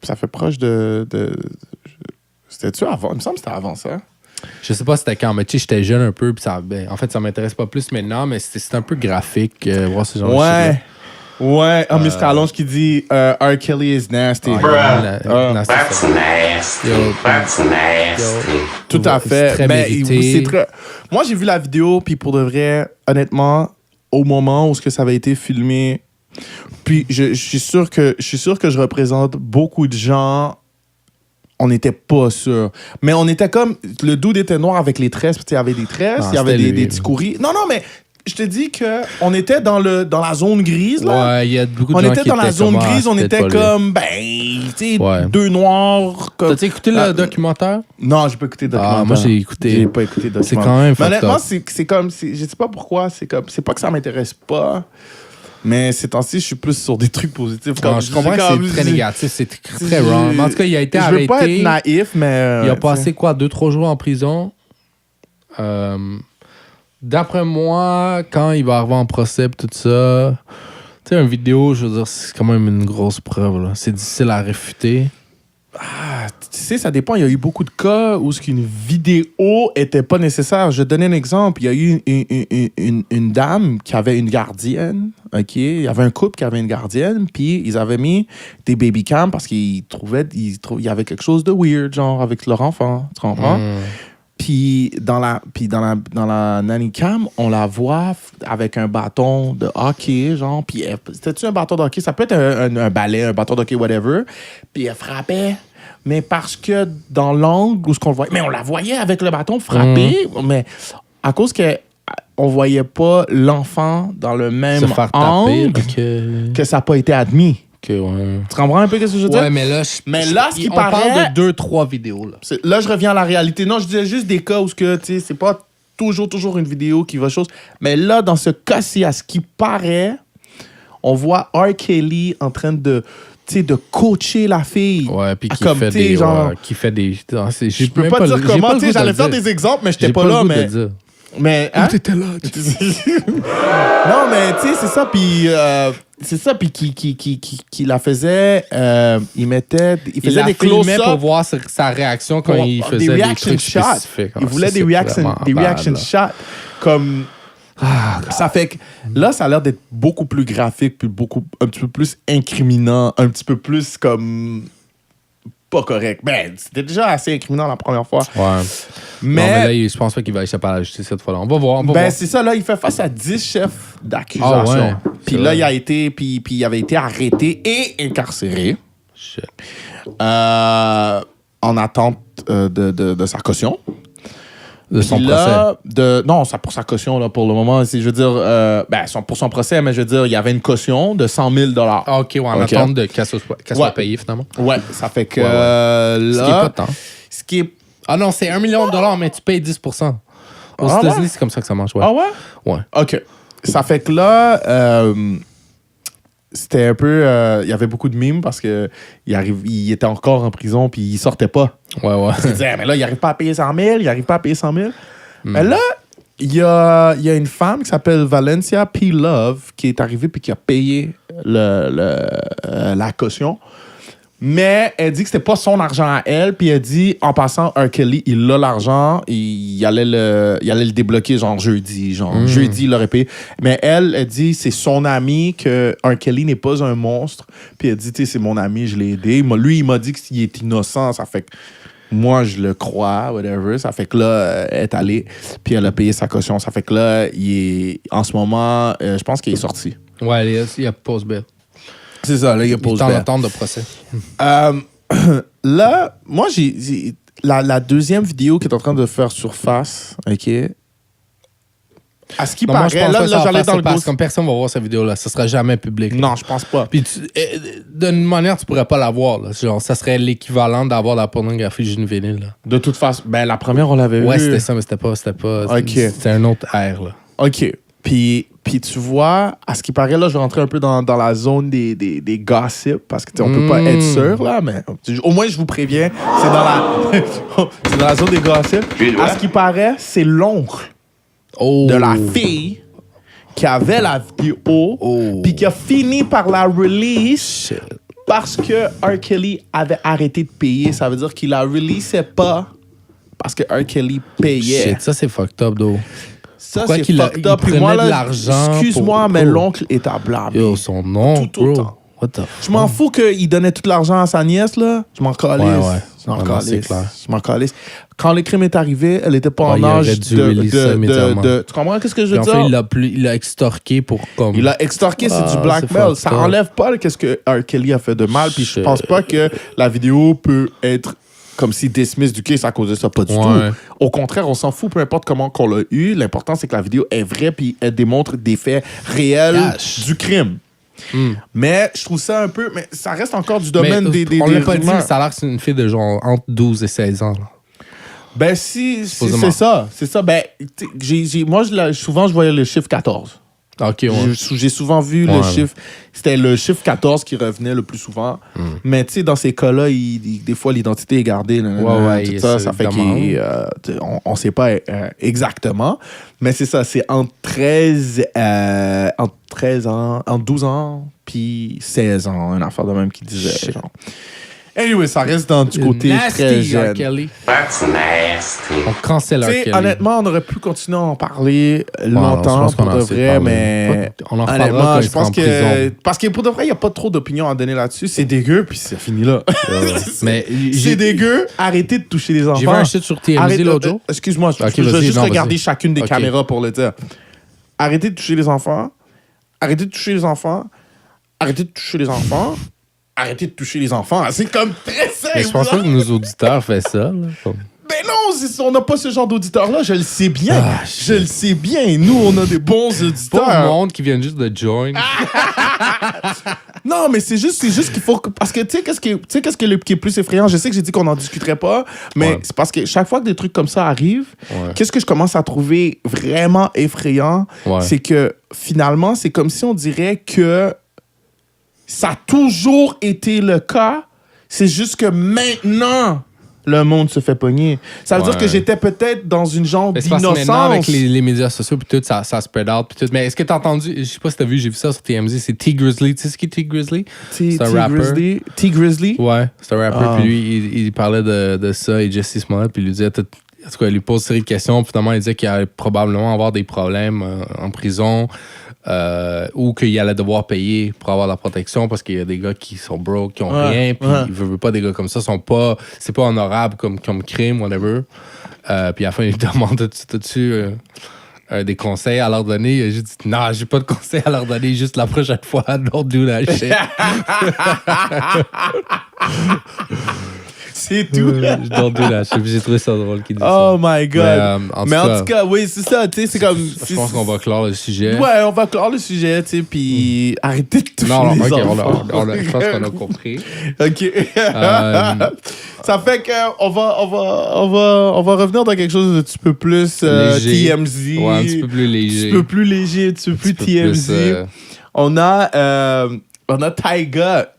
Ça fait proche de... C'était-tu avant? Il me semble que c'était avant ça. Je sais pas c'était quand, mais tu sais, j'étais jeune un peu, puis en fait, ça m'intéresse pas plus maintenant, mais c'est un peu graphique, voir ce genre de shit-là. Ouais, Mr. Allonge qui dit R. Kelly is nasty. That's nasty. That's nasty. Tout à fait. C'est très mérité. c'est très... Moi, j'ai vu la vidéo, puis pour de vrai, honnêtement, au moment où ça avait été filmé, puis je suis sûr que je représente beaucoup de gens. On n'était pas sûr. Mais on était comme... Le dude était noir avec les tresses, puis il y avait des tresses, il y avait des petits courris. Non, mais... Je te dis qu'on était dans la zone grise, là. Ouais, il y a beaucoup de gens qui étaient dans la zone grise, on était comme, tu sais, deux noirs. T'as-tu écouté le documentaire? Non, j'ai pas écouté le documentaire. Moi, j'ai écouté. J'ai pas écouté le documentaire. C'est quand même honnêtement, c'est comme... Je sais pas pourquoi, c'est pas que ça m'intéresse pas, mais ces temps-ci, je suis plus sur des trucs positifs. Non, je comprends que c'est très négatif, c'est très wrong. Mais en tout cas, il a été arrêté. Je veux pas être naïf, mais... Il a passé, 2-3 jours en prison. D'après moi, quand il va arriver en procès et tout ça, tu sais, une vidéo, je veux dire, c'est quand même une grosse preuve. Là. C'est difficile à réfuter. sais, ça dépend. Il y a eu beaucoup de cas où une vidéo était pas nécessaire. Je vais te donner un exemple. Il y a eu une dame qui avait une gardienne. OK? Il y avait un couple qui avait une gardienne, puis ils avaient mis des baby cams parce qu'ils trouvaient il y avait quelque chose de weird, genre, avec leur enfant. Tu comprends? Puis dans la nanny cam, on la voit avec un bâton de hockey, genre. Puis c'était-tu un bâton de hockey? Ça peut être un balai, un bâton de hockey, whatever. Puis elle frappait. Mais parce que dans l'angle où ce qu'on le voyait... Mais on la voyait avec le bâton frapper. Mais à cause qu'on voyait pas l'enfant dans le même angle que ça n'a pas été admis. Okay, ouais. Tu comprends un peu ce que je veux dire? Ouais, mais là, ce qui on paraît... parle de 2-3 vidéos. Là, je reviens à la réalité. Non, je disais juste des cas où c'est pas toujours une vidéo qui va chose. Mais là, dans ce cas-ci, à ce qui paraît, on voit R. Kelly en train de coacher la fille. Ouais, puis qui fait des... Je peux pas dire comment, j'allais faire des exemples, mais j'étais pas là, mais... Mais, hein? T'étais là. Non, mais tu sais, c'est ça, puis... c'est ça, puis qui la faisait... il faisait des close-ups pour voir sa réaction quand il faisait des trucs spécifiques. Il voulait des reaction shots. Comme... ça fait que là, ça a l'air d'être beaucoup plus graphique, puis un petit peu plus incriminant, un petit peu plus comme... pas correct. Ben, c'était déjà assez incriminant la première fois. Ouais. Mais là, je pense pas qu'il va échapper à la justice cette fois-là. On va voir. C'est ça, là, il fait face à 10 chefs d'accusation. Ah ouais, puis là, il avait été arrêté et incarcéré. Shit. En attente de sa caution. De son procès. Non, pour sa caution, là, pour le moment. Je veux dire, pour son procès, mais je veux dire, il y avait une caution de 100 000 Ah, OK, en attente qu'elle soit payée, finalement. Ouais, ça fait que là... Ce qui est pas tant. Ce qui est... Ah non, c'est $1 million, mais tu payes 10%. Aux États-Unis, c'est comme ça que ça marche, ouais. Ah ouais? Ouais. OK. Ça fait que là... c'était un peu... il y avait beaucoup de mimes parce que il était encore en prison puis il sortait pas. Ouais. Il disait, mais là, il n'arrive pas à payer 100 000, Mais là, il y a une femme qui s'appelle Valencia P. Love qui est arrivée puis qui a payé la caution. Mais elle dit que c'était pas son argent à elle, puis elle dit, en passant, R. Kelly, il a l'argent, il allait le débloquer, genre jeudi. Jeudi, il l'aurait payé. Mais elle dit, c'est son ami, que R. Kelly n'est pas un monstre. Puis elle dit, tu sais, c'est mon ami, je l'ai aidé. Lui, il m'a dit qu'il est innocent, ça fait que moi, je le crois, whatever. Ça fait que là, elle est allée, puis elle a payé sa caution. Ça fait que là, en ce moment, je pense qu'il est sorti. Ouais, il a post-bail. C'est ça, là, il y a pause en attente de procès. Là, moi, j'ai la deuxième vidéo qui est en train de faire surface, OK? À ce qui paraît, là, j'allais dans le parce que comme personne va voir cette vidéo-là, ça sera jamais public. Non, je pense pas. Puis d'une manière, tu pourrais pas la voir. Là. Genre, ça serait l'équivalent d'avoir la pornographie juvénile. Là. De toute façon, ben la première, on l'avait vu. Ouais, c'était ça, mais c'était pas. OK. C'était un autre air, là. OK. Puis tu vois, à ce qui paraît, là, je vais rentrer un peu dans la zone des gossips, parce que on peut pas être sûr, là, mais au moins, je vous préviens, c'est dans la zone des gossips. À ce qui paraît, c'est l'oncle de la fille qui avait la vidéo, puis qui a fini par la release parce que R. Kelly avait arrêté de payer. Ça veut dire qu'il la releasait pas parce que R. Kelly payait. Shit, ça, c'est fucked up, though. Ça, c'est fucked up. Puis moi, là, de l'argent. Excuse-moi, mais l'oncle est à blâmer. Yo, son nom, tout autant. What the Je m'en fous qu'il donnait tout l'argent à sa nièce, là. Je m'en calisse. Ouais. Je m'en calisse. Quand le crime est arrivé, elle était pas en âge de... Tu comprends qu'est-ce que je veux dire? En fait, il l'a extorqué pour comme... Il a extorqué, c'est du blackmail. Ça enlève pas qu'est-ce que R. Kelly a fait de mal. Puis je pense pas que la vidéo peut être comme si dismiss du case à cause de ça. Pas du tout. Au contraire, on s'en fout, peu importe comment qu'on l'a eu. L'important, c'est que la vidéo est vraie puis elle démontre des faits réels du crime. Mais je trouve ça un peu... Mais ça reste encore du domaine des on l'a pas dit, mais ça a l'air que c'est une fille de genre entre 12 et 16 ans. Là. Ben si, c'est ça. C'est ça. Ben, moi, souvent, je voyais le chiffre 14. OK, ouais. J'ai souvent vu le chiffre. C'était le chiffre 14 qui revenait le plus souvent. Mais tu sais, dans ces cas-là, des fois, l'identité est gardée. Tout ça, ça fait qu'on ne sait pas exactement. Mais c'est ça, c'est entre 12 ans puis 16 ans, une affaire de même qui disait. Genre. Anyway, ça reste dans du côté très Nasty, R. jeune. Kelly. That's nasty. On cancelle R. Tu sais, Kelly. honnêtement, on aurait pu continuer à en parler je longtemps pense qu'on pour a de assez vrai, parlé. mais On en reparlera honnêtement, quand je il sera pense en que prison. parce que pour de vrai, il n'y a pas trop d'opinion à donner là-dessus. C'est dégueu, puis c'est fini là. Mais C'est dégueu. Arrêtez de toucher les enfants. J'ai vu un shit sur TMZ Arrête- l'autre jour. Excuse-moi, je Ok, vais vas-y, juste non, regarder vas-y. chacune des Ok. caméras pour le dire. Arrêtez de toucher les enfants. Arrêtez de toucher les enfants. Arrêtez de toucher les enfants. Arrêtez de toucher les enfants. C'est comme très simple. Mais je pense pas que nos auditeurs font ça. Là. Mais non, on n'a pas ce genre d'auditeur-là. Je le sais bien. Je le sais bien. Nous, on a des bons Pas auditeurs. le monde qui vient juste de join. Non, mais c'est juste qu'il faut... Parce que tu sais, qu'est-ce qui est plus effrayant? Je sais que j'ai dit qu'on n'en discuterait pas, mais Ouais. c'est parce que chaque fois que des trucs comme ça arrivent, Ouais. qu'est-ce que je commence à trouver vraiment effrayant? Ouais. C'est que finalement, c'est comme si on dirait que ça a toujours été le cas. C'est juste que maintenant, le monde se fait pogner. Ça veut Ouais. dire que j'étais peut-être dans une genre Mais c'est parce que maintenant, avec d'innocence. les médias sociaux, puis tout, ça spread out. Puis tout. Mais est-ce que t'as entendu, je sais pas si t'as vu, j'ai vu ça sur TMZ, c'est T Grizzly. Tu sais ce qui est T Grizzly? C'est un rapper. T Grizzly? Ouais, c'est un rapper. Ah. Puis lui, il parlait de ça et Jesse Smollett, puis il lui disait, en tout cas, il lui pose une série de questions. Puis finalement, il disait qu'il allait probablement avoir des problèmes en prison ou qu'il allait devoir payer pour avoir la protection parce qu'il y a des gars qui sont broke, qui ont Ouais, rien. Puis ouais. il veut pas des gars comme ça. C'est pas honorable comme crime, whatever. Puis à la fin, il lui demande t'as-tu des conseils à leur donner? J'ai dit non, j'ai pas de conseils à leur donner, juste la prochaine fois, don't do that shit. C'est tout. Don't do that shit. J'ai trouvé ça drôle qu'il dise Oh ça. my God. Mais, Mais en tout cas, oui, c'est ça, tu sais, c'est comme... je pense qu'on va clore le sujet. Ouais, on va clore le sujet, tu sais, puis arrêtez de toucher Non, les ok, enfants. je pense qu'on a compris. OK. Ça fait qu'on on va revenir dans quelque chose de un petit peu plus Léger. TMZ. Ouais, un petit peu plus léger. Un petit peu plus léger, un petit peu plus TMZ. On a Tyga.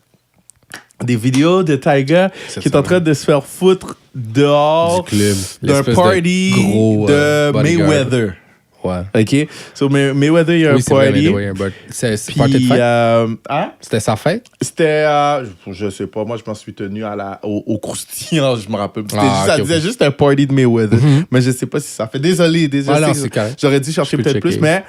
Des vidéos de Tyga qui est en train de se faire foutre dehors Du club. d'un L'espèce party gros, de bodyguard. Mayweather. Ouais. OK? So, Mayweather, il y a Oui, un c'est vrai, party. c'est party de Puis, fête? hein? C'était sa fête? C'était, je sais pas, moi je m'en suis tenu au croustillant, je me rappelle. C'était Ah, juste, ça ok, disait ok. juste un party de Mayweather. Mais je sais pas si ça fait. Désolé. Ah non, c'est correct. J'aurais dû chercher Je peux peut-être checker. plus, mais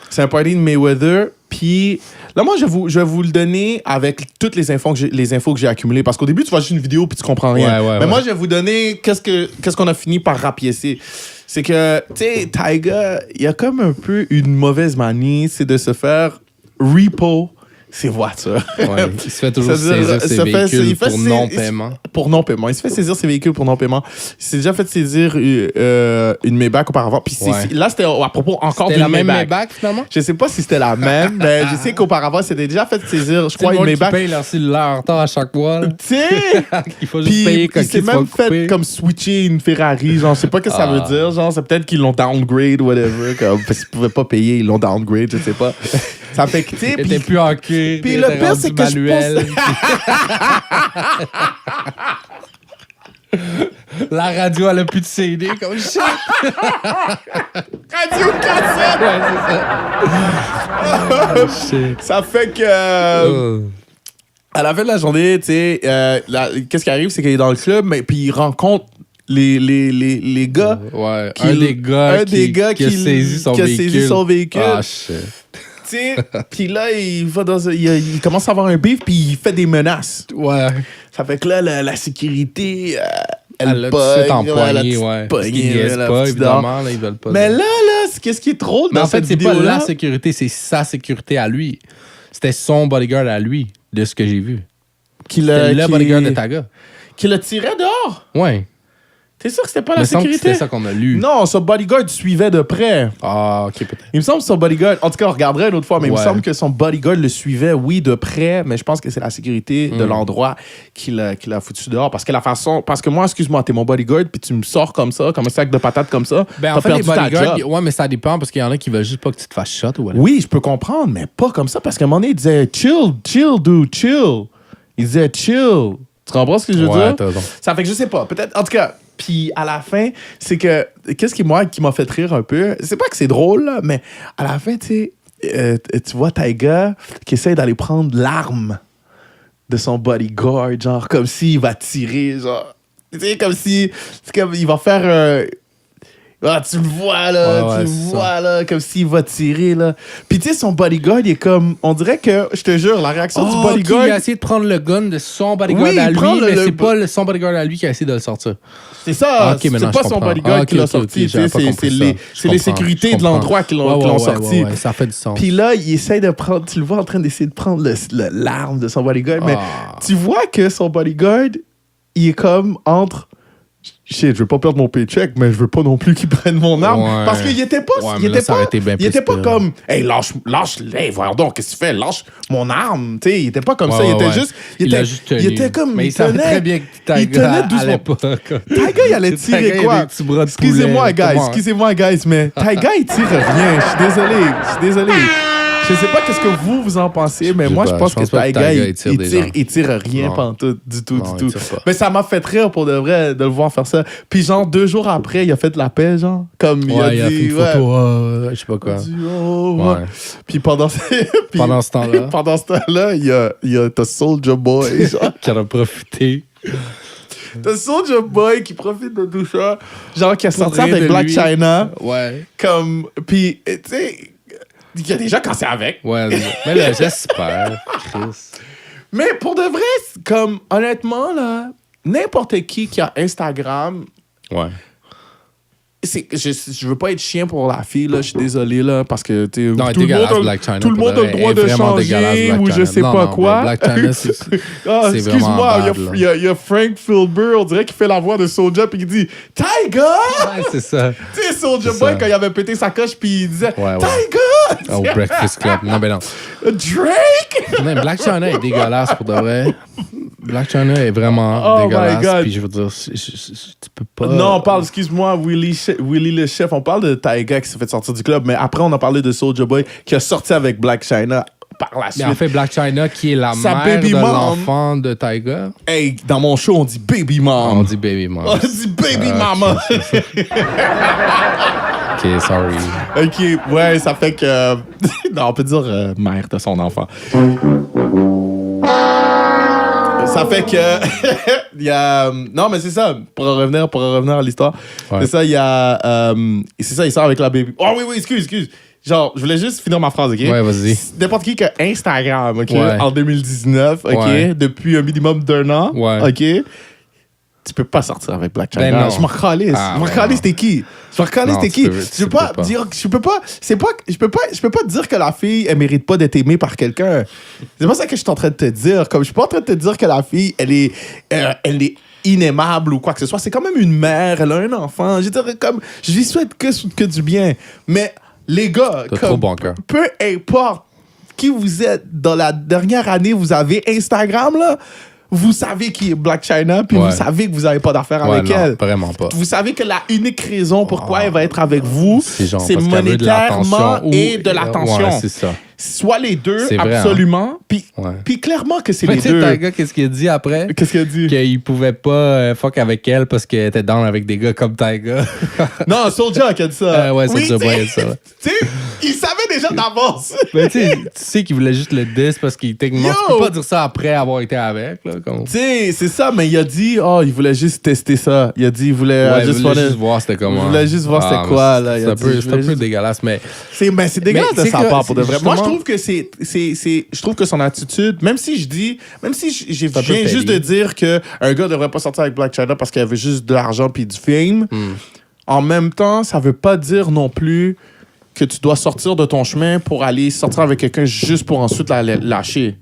c'est un party de Mayweather. Puis là, moi, je vais vous le donner avec toutes les infos que j'ai accumulées. Parce qu'au début, tu vois juste une vidéo puis tu comprends rien. Ouais, mais moi, je vais vous donner qu'est-ce qu'on a fini par rapiécer. C'est que, tu sais, Tyga, il y a comme un peu une mauvaise manie, c'est de se faire repo ses voitures. Ouais, il se fait toujours C'est-à-dire, saisir ses ça fait- véhicules il fait pour ses- non-paiement. Pour non-paiement. Il se fait saisir ses véhicules pour non-paiement. Il s'est déjà fait saisir une Maybach auparavant. Puis Ouais. là, c'était à propos encore C'était d'une la même Maybach. Maybach, finalement? Je sais pas si c'était la même, mais je sais qu'auparavant, c'était déjà fait saisir, je crois, C'est une le monde qui Maybach. paye leur cellulaire en retard à chaque mois. là. Tu sais! Il faut juste Puis payer quand il s'est ils se font même fait couper. comme switcher une Ferrari. Genre, je sais pas ce que ça veut dire. Genre, c'est peut-être qu'ils l'ont downgrade, whatever. Comme, parce qu'ils pouvaient pas payer, ils l'ont downgrade, je sais pas. Ça fait que, tu sais. Il était plus en cuir. puis il le était pire, rendu c'est que je manuel. La radio, elle a plus de CD, comme shit. Radio cassette! Ouais, c'est ça. Ça fait que. Oh. À la fin de la journée, tu sais, qu'est-ce qui arrive, c'est qu'il est dans le club, mais puis il rencontre les gars. Ouais, qui- un des gars qui a saisi son véhicule. Ah, shit. Tu sais, puis là, il commence à avoir un beef, puis il fait des menaces. Ouais. Ça fait que là, la sécurité, Elle l'a tout de suite empoigné, ouais. Parce qu'ils niaisent pas, évidemment, là, ils veulent pas. Mais là, qu'est-ce qui est drôle Mais dans en fait, cette c'est pas vidéo-là? la sécurité, c'est sa sécurité à lui. C'était son bodyguard à lui, de ce que j'ai vu. C'était le bodyguard de Tyga. Qui le tirait dehors. Ouais. T'es sûr que c'était pas Il la me semble que sécurité? c'était ça qu'on a lu. Non, son bodyguard suivait de près. Ah, ok, peut-être. Il me semble que son bodyguard, en tout cas, on regarderait une autre fois, mais il me Ouais. semble que son bodyguard le suivait, oui, de près, mais je pense que c'est la sécurité de l'endroit qui l'a foutu dehors. Parce que moi, excuse-moi, t'es mon bodyguard, puis tu me sors comme ça, comme un sac de patates comme ça. Ben, t'as en fait, les perdu ta bodyguards, job. ouais, mais ça dépend parce qu'il y en a qui veulent juste pas que tu te fasses shot ou whatever. Oui, je peux comprendre, mais pas comme ça, parce qu'à un moment donné, il disait chill, dude, chill. Il disait chill. Tu comprends ce que je veux Ouais, dire? t'as raison. Ça fait que je sais pas, peut-être, en tout cas. Puis à la fin, c'est que, qu'est-ce qui m'a fait rire un peu? C'est pas que c'est drôle, là, mais à la fin, tu sais, tu vois Tyga qui essaie d'aller prendre l'arme de son bodyguard, genre, comme s'il va tirer, genre. Tu sais, comme si... C'est comme, il va faire... tu le vois, là, tu le vois, là, comme s'il va tirer, là. Puis, tu sais, son bodyguard, il est comme... On dirait que, je te jure, la réaction du bodyguard... Il a essayé de prendre le gun de son bodyguard à lui, mais c'est pas son bodyguard à lui qui a essayé de le sortir. C'est ça, c'est pas son bodyguard qui l'a sorti, c'est les sécurités de l'endroit qui l'ont sorti. Ouais, ça fait du sens. Puis là, il essaie de prendre... Tu le vois en train d'essayer de prendre l'arme de son bodyguard, mais tu vois que son bodyguard, il est comme entre... Shit, je veux pas perdre mon paycheck, mais je veux pas non plus qu'il prenne mon arme. Ouais. Parce qu'il était pas... il était pas comme... Hey, lâche, hey, voyons donc, qu'est-ce que tu fais? Lâche mon arme. Tu sais, il était pas comme ça. Il était juste... Il était comme... Mais il savait très bien que Tyga allait pas... Tyga, il allait tirer quoi? Excusez-moi, guys, mais Tyga, il tire rien. Je suis désolé. Je sais pas qu'est-ce que vous en pensez, mais moi, je pense que Tyga, il tire rien pantoute, du tout. Mais ça m'a fait rire pour de vrai de le voir faire ça. Puis genre, 2 jours après, il a fait la paix, genre. Comme il a dit... fait une photo, je sais pas quoi. Puis pendant ce temps-là, il y a ta Soulja Boy, genre. Qui en a profité. T'as Soulja Boy qui profite de tout ça, genre qui a sorti avec Black China. Ouais. Comme... Puis, tu sais... Il y a des gens quand c'est avec. Ouais, mais là, j'espère, Chris. Mais pour de vrai, comme, honnêtement, là, n'importe qui a Instagram... Ouais. Je veux pas être chien pour la fille, là, je suis désolé, là, parce que tout le monde a le droit de changer ou je sais pas quoi. Black China, c'est excuse-moi, il y a Frank Filber, on dirait qu'il fait la voix de Soulja puis il dit « Tyga! » Ouais, c'est ça. Tu sais, Soulja Boy, quand il avait pété sa coche puis il disait « Tyga! » Au Breakfast Club. Non, ben non. Drake! Mais Black China est dégueulasse, pour de vrai. Black China est vraiment dégueulasse. Puis je veux dire, tu peux pas... Non, on parle, excuse-moi, Willy le chef, on parle de Tyga qui s'est fait sortir du club, mais après, on a parlé de Soulja Boy qui a sorti avec Black China par la suite. Mais en fait, Black China qui est la mère de l'enfant de Tyga. Hey, dans mon show, on dit baby mom. On dit baby mom. On dit baby mama. OK, sorry. OK, ouais, ça fait que... non, on peut dire mère de son enfant. Ça fait que... il y a... Non, mais c'est ça. Pour revenir à l'histoire. Ouais. C'est ça, il y a... c'est ça, il sort avec la baby... Oh oui, excuse. Genre, je voulais juste finir ma phrase, OK? Ouais, vas-y. N'importe qui a Instagram, OK? Ouais. En 2019, OK? Ouais. Depuis un minimum d'1 an, ouais. OK? Tu peux pas sortir avec Black China. Ben je m'en calisse. C'était qui? Je peux pas dire que la fille, elle mérite pas d'être aimée par quelqu'un. C'est pas ça que je suis en train de te dire. Comme je suis pas en train de te dire que la fille, elle est inaimable ou quoi que ce soit. C'est quand même une mère, elle a un enfant. Je dirais comme, je lui souhaite que du bien. Mais les gars, comme, peu importe qui vous êtes, dans la dernière année, vous avez Instagram, là. Vous savez qui est Black China, puis vous savez que vous n'avez pas d'affaires avec elle. Vraiment pas. Vous savez que la unique raison pourquoi elle va être avec vous, c'est monétairement et de l'attention. Ouais, c'est ça. Soit les deux, absolument. Hein? Puis clairement que c'est les deux. Tu sais, Tyga, qu'est-ce qu'il a dit après? Qu'est-ce qu'il a dit? Qu'il pouvait pas fuck avec elle parce qu'elle était down avec des gars comme Tyga. Non, Soulja qui a dit ça. Ouais, Soulja Boy a dit ça. Tu sais, il savait déjà d'avance. Mais tu sais qu'il voulait juste le diss parce qu'il techniquement, tu peux pas dire ça après avoir été avec. Tu sais, c'est ça, mais il a dit, il voulait juste tester ça. Il a dit, il voulait juste voir c'était comment. Il voulait juste voir c'était quoi. Là. C'est un peu dégueulasse, mais... C'est dégueulasse de sa part, pour de vrai. Moi, je trouve que je trouve que son attitude, même si je viens juste de dire qu'un gars devrait pas sortir avec Black China parce qu'il avait juste de l'argent puis du fame, en même temps, ça veut pas dire non plus que tu dois sortir de ton chemin pour aller sortir avec quelqu'un juste pour ensuite la lâcher.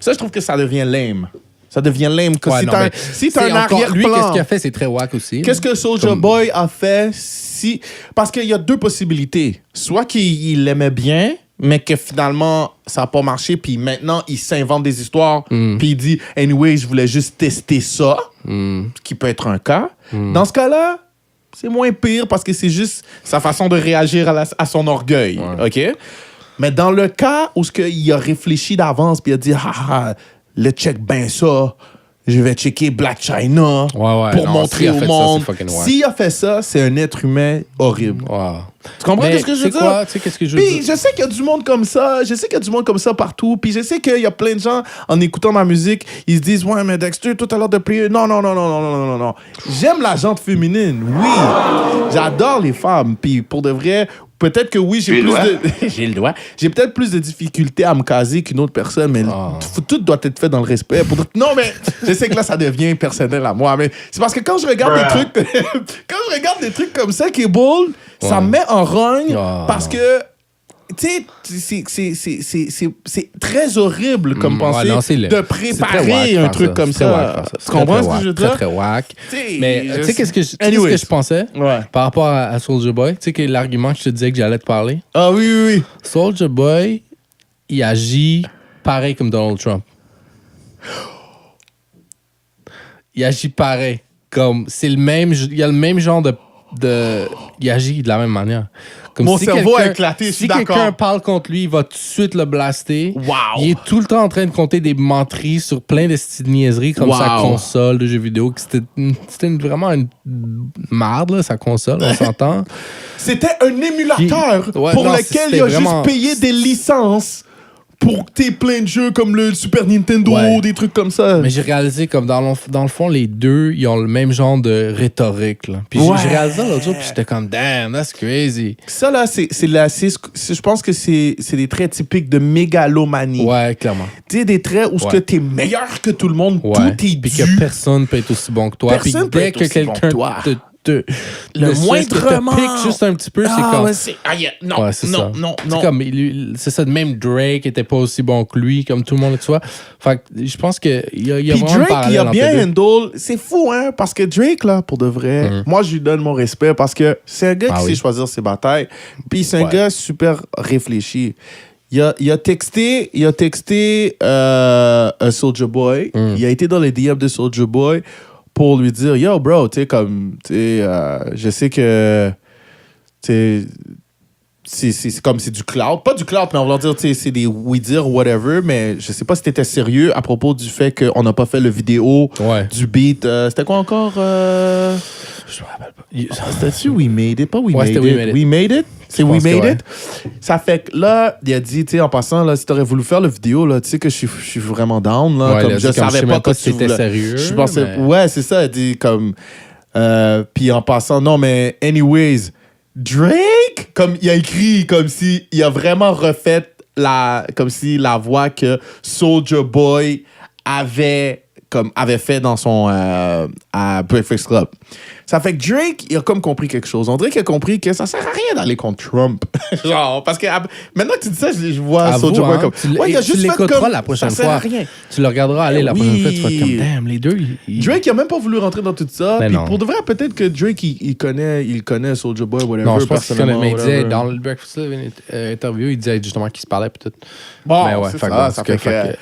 Ça, je trouve que ça devient lame. Ça devient lame. Si t'as un arrière-plan... Lui, qu'est-ce qu'il a fait? C'est très wack aussi. Qu'est-ce que Soulja Boy a fait? Parce qu'il y a 2 possibilités. Soit qu'il l'aimait bien, mais que finalement, ça n'a pas marché, puis maintenant, il s'invente des histoires, puis il dit « Anyway, je voulais juste tester ça », ce qui peut être un cas. Dans ce cas-là, c'est moins pire parce que c'est juste sa façon de réagir à son orgueil, OK? Mais dans le cas où il a réfléchi d'avance, puis il a dit « le check ben ça », je vais checker Black China pour montrer au monde. S'il a fait ça, c'est un être humain horrible. Wow. Tu comprends ce que je veux dire? Tu sais qu'est-ce que je veux dire? Puis je sais qu'il y a du monde comme ça. Je sais qu'il y a du monde comme ça partout. Puis je sais qu'il y a plein de gens, en écoutant ma musique, ils se disent « Ouais, mais Dexter, tout à l'heure de prier. » Non. J'aime la gente féminine, oui. J'adore les femmes. Puis pour de vrai... Peut-être que oui, j'ai le droit. J'ai peut-être plus de difficultés à me caser qu'une autre personne, mais tout doit être fait dans le respect. Non, mais je sais que là, ça devient personnel à moi. Mais c'est parce que quand je regarde des trucs comme ça, qui est bold, ça me met en rogne parce que, tu sais, c'est très horrible comme pensée de préparer un truc comme ça. Tu comprends ce que je veux dire? Très wack. Mais tu sais qu'est-ce que je pensais par rapport à Soulja Boy? Tu sais que l'argument que je te disais que j'allais te parler? Ah oui. Soulja Boy, il agit pareil comme Donald Trump. Il agit pareil. Comme, il y a le même genre de il agit de la même manière. Comme mon cerveau a éclaté, je suis d'accord. Si quelqu'un parle contre lui, il va tout de suite le blaster. Wow. Il est tout le temps en train de compter des menteries sur plein de petites niaiseries comme sa console de jeux vidéo. C'était vraiment une merde, là, sa console, on s'entend. C'était un émulateur lequel il a juste payé des licences pour que t'aies plein de jeux comme le Super Nintendo, des trucs comme ça. Mais j'ai réalisé comme dans le fond, les deux, ils ont le même genre de rhétorique. Là. Puis j'ai réalisé ça l'autre jour, puis j'étais comme, damn, that's crazy. Ça, là, je pense que c'est des traits typiques de mégalomanie. Ouais, clairement. Tu sais, des traits où t'es meilleur que tout le monde, tout est dû. Puis que personne peut être aussi bon que toi. Puis dès que quelqu'un le moindrement te pique juste un petit peu, c'est comme non. C'est comme c'est ça, même Drake était pas aussi bon que lui, comme tout le monde, tu vois. Fait que je pense que il y a puis vraiment Drake, il a bien handle. C'est fou, hein, parce que Drake, là, pour de vrai, moi je lui donne mon respect parce que c'est un gars qui sait choisir ses batailles. Puis c'est un gars super réfléchi. Il a texté Soulja Boy. Il a été dans les DM de Soulja Boy pour lui dire, yo, bro, tu sais, comme, tu sais, je sais que, tu sais, c'est comme, c'est du cloud. Pas du cloud, mais on va dire, tu sais, c'est des oui-dire ou whatever, mais je sais pas si t'étais sérieux à propos du fait qu'on n'a pas fait le vidéo du beat. C'était quoi encore? Je me rappelle pas. C'était-tu We Made It? Pas We Made It. We Made It? C'est We Made It? Ça fait que là, il a dit, tu sais, en passant, là, si t'aurais voulu faire le vidéo, là, tu sais que je suis vraiment down, là. Comme je savais pas que c'était sérieux. Je pensais, ouais, c'est ça. Elle dit comme, puis en passant, non, mais anyways, Drake, comme il a écrit, comme si il a vraiment refait comme si la voix que Soulja Boy avait fait dans son à Breakfast Club. Ça fait que Drake, il a comme compris quelque chose. On dirait qu'il a compris que ça sert à rien d'aller contre Trump. Genre, parce que maintenant que tu dis ça, je vois Soulja Boy comme... il a juste tu l'écouteras la prochaine fois. Ça sert à rien. Tu le regarderas aller la prochaine fois, tu vas être comme, damn, les deux... Drake, il a même pas voulu rentrer dans tout ça. Puis pour de vrai, peut-être que Drake, il connaît Soulja Boy, whatever. Non, je pense qu'il connaît, mais il disait, dans le Breakfast Club interview, il disait justement qu'il se parlait, puis tout. Bon, mais c'est ça fait que... Tu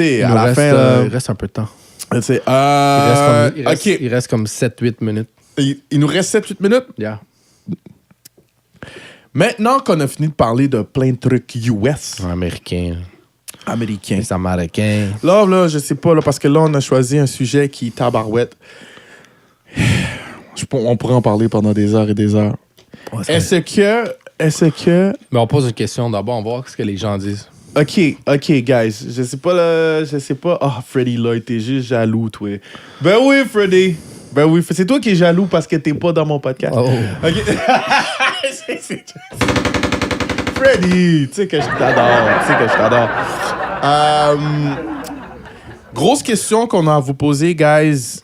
sais, à la fin... Il reste un peu de temps. Il reste comme 7-8 minutes. Il nous reste 7-8 minutes? Yeah. Maintenant qu'on a fini de parler de plein de trucs US. Américains. Les Américains. Là, je sais pas, là, parce que là, on a choisi un sujet qui est tabarouette. On pourrait en parler pendant des heures et des heures. Ouais, est-ce que... Mais on pose une question d'abord, on va voir ce que les gens disent. OK, guys. Je sais pas. Ah, Freddy Lloyd, t'es juste jaloux, toi. Ben oui, Freddy. Ben oui, c'est toi qui es jaloux parce que t'es pas dans mon podcast. Oh. OK. Freddy, tu sais que je t'adore. Grosse question qu'on a à vous poser, guys.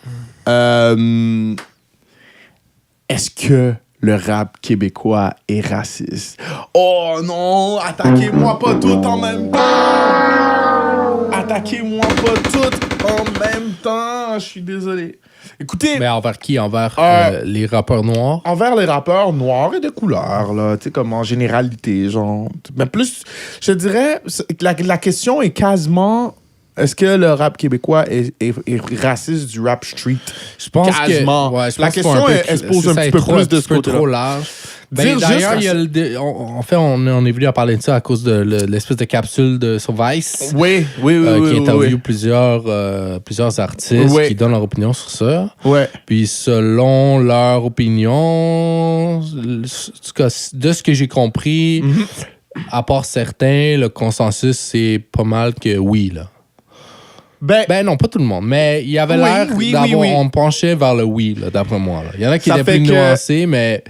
Est-ce que le rap québécois est raciste? Oh non, attaquez-moi pas tout en même temps. Je suis désolé. Écoutez... Mais envers qui? Envers les rappeurs noirs? Envers les rappeurs noirs et de couleur, là. Tu sais, comme en généralité, genre... Mais plus, je dirais, la question est quasiment... Est-ce que le rap québécois est raciste du rap street? Je pense quasiment. Que... Ouais, je la question, elle se pose un petit peu plus de ce côté-là. trop large. Ben, Dire d'ailleurs, juste il y a en fait, on est venu à parler de ça à cause de l'espèce de capsule sur Vice. Oui. Qui interviewe plusieurs artistes qui donnent leur opinion sur ça. Ouais. Puis selon leur opinion, de ce que j'ai compris, à part certains, le consensus, c'est pas mal que oui, là. Ben non, pas tout le monde, mais il y avait l'air d'avoir... On penchait vers le oui, là, d'après moi. Là. Il y en a qui étaient plus nuancés, mais...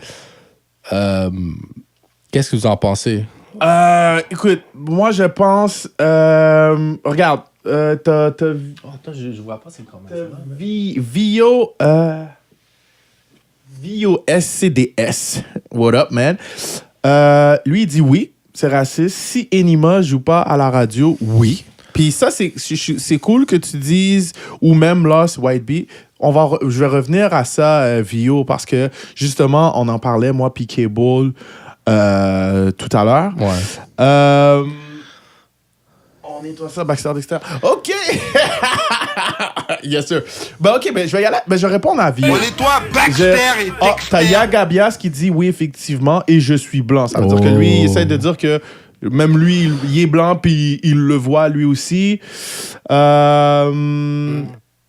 qu'est-ce que vous en pensez? Écoute, moi, je pense... regarde, t'as... Attends, je vois pas c'est comment. Vio... Vio SCDS. What up, man? Lui, il dit oui, c'est raciste. Si Enima joue pas à la radio, oui. Puis ça, c'est cool que tu dises, ou même Lost White Bee. Je vais revenir à ça, Vio, parce que justement, on en parlait, moi, puis Cable, tout à l'heure. Ouais. On nettoie ça, Baxter Dexter. OK! Yes, sir. Ben, OK, ben, je vais y aller. Ben, je vais répondre à Vio. On nettoie Baxter et Dexter. T'as Yagabias qui dit oui, effectivement, et je suis blanc. Ça veut dire que lui, il essaie de dire que même lui, il est blanc, puis il le voit lui aussi. Il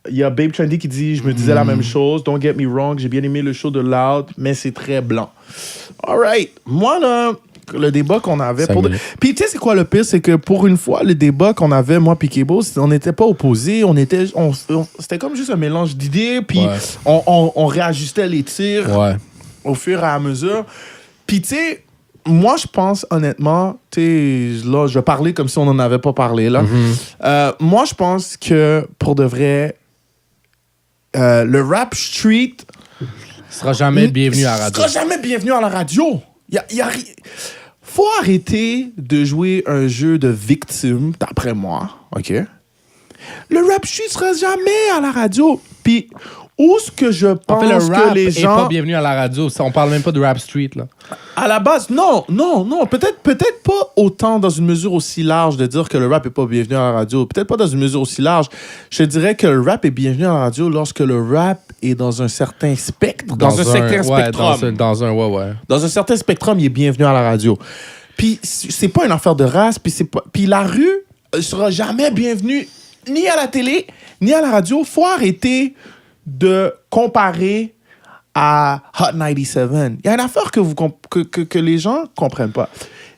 y a Babe Trendy qui dit je me disais la même chose. Don't get me wrong, j'ai bien aimé le show de Loud, mais c'est très blanc. All right. Moi, là, le débat qu'on avait... Puis, tu sais, c'est quoi le pire? C'est que pour une fois, le débat qu'on avait, moi puis Kebo, on n'était pas opposés. C'était comme juste un mélange d'idées, puis on réajustait les tirs au fur et à mesure. Puis, tu sais... Moi, je pense, honnêtement, là, je vais parler comme si on n'en avait pas parlé, là. Moi, je pense que, pour de vrai, le rap street... sera jamais bienvenu à la radio. Sera jamais bienvenu à la radio. Faut arrêter de jouer un jeu de victime, d'après moi, OK? Le rap street sera jamais à la radio. Puis... Où est-ce que je pense le rap que les gens... est pas bienvenu à la radio. On parle même pas de rap street, là. À la base, non. Peut-être pas autant dans une mesure aussi large de dire que le rap est pas bienvenu à la radio. Peut-être pas dans une mesure aussi large. Je dirais que le rap est bienvenu à la radio lorsque le rap est dans un certain spectre. Dans un certain spectrum. Dans un certain spectrum, il est bienvenu à la radio. Puis c'est pas une affaire de race. Puis la rue sera jamais bienvenue ni à la télé, ni à la radio. Faut arrêter de comparer à Hot 97. Il y a une affaire que les gens comprennent pas.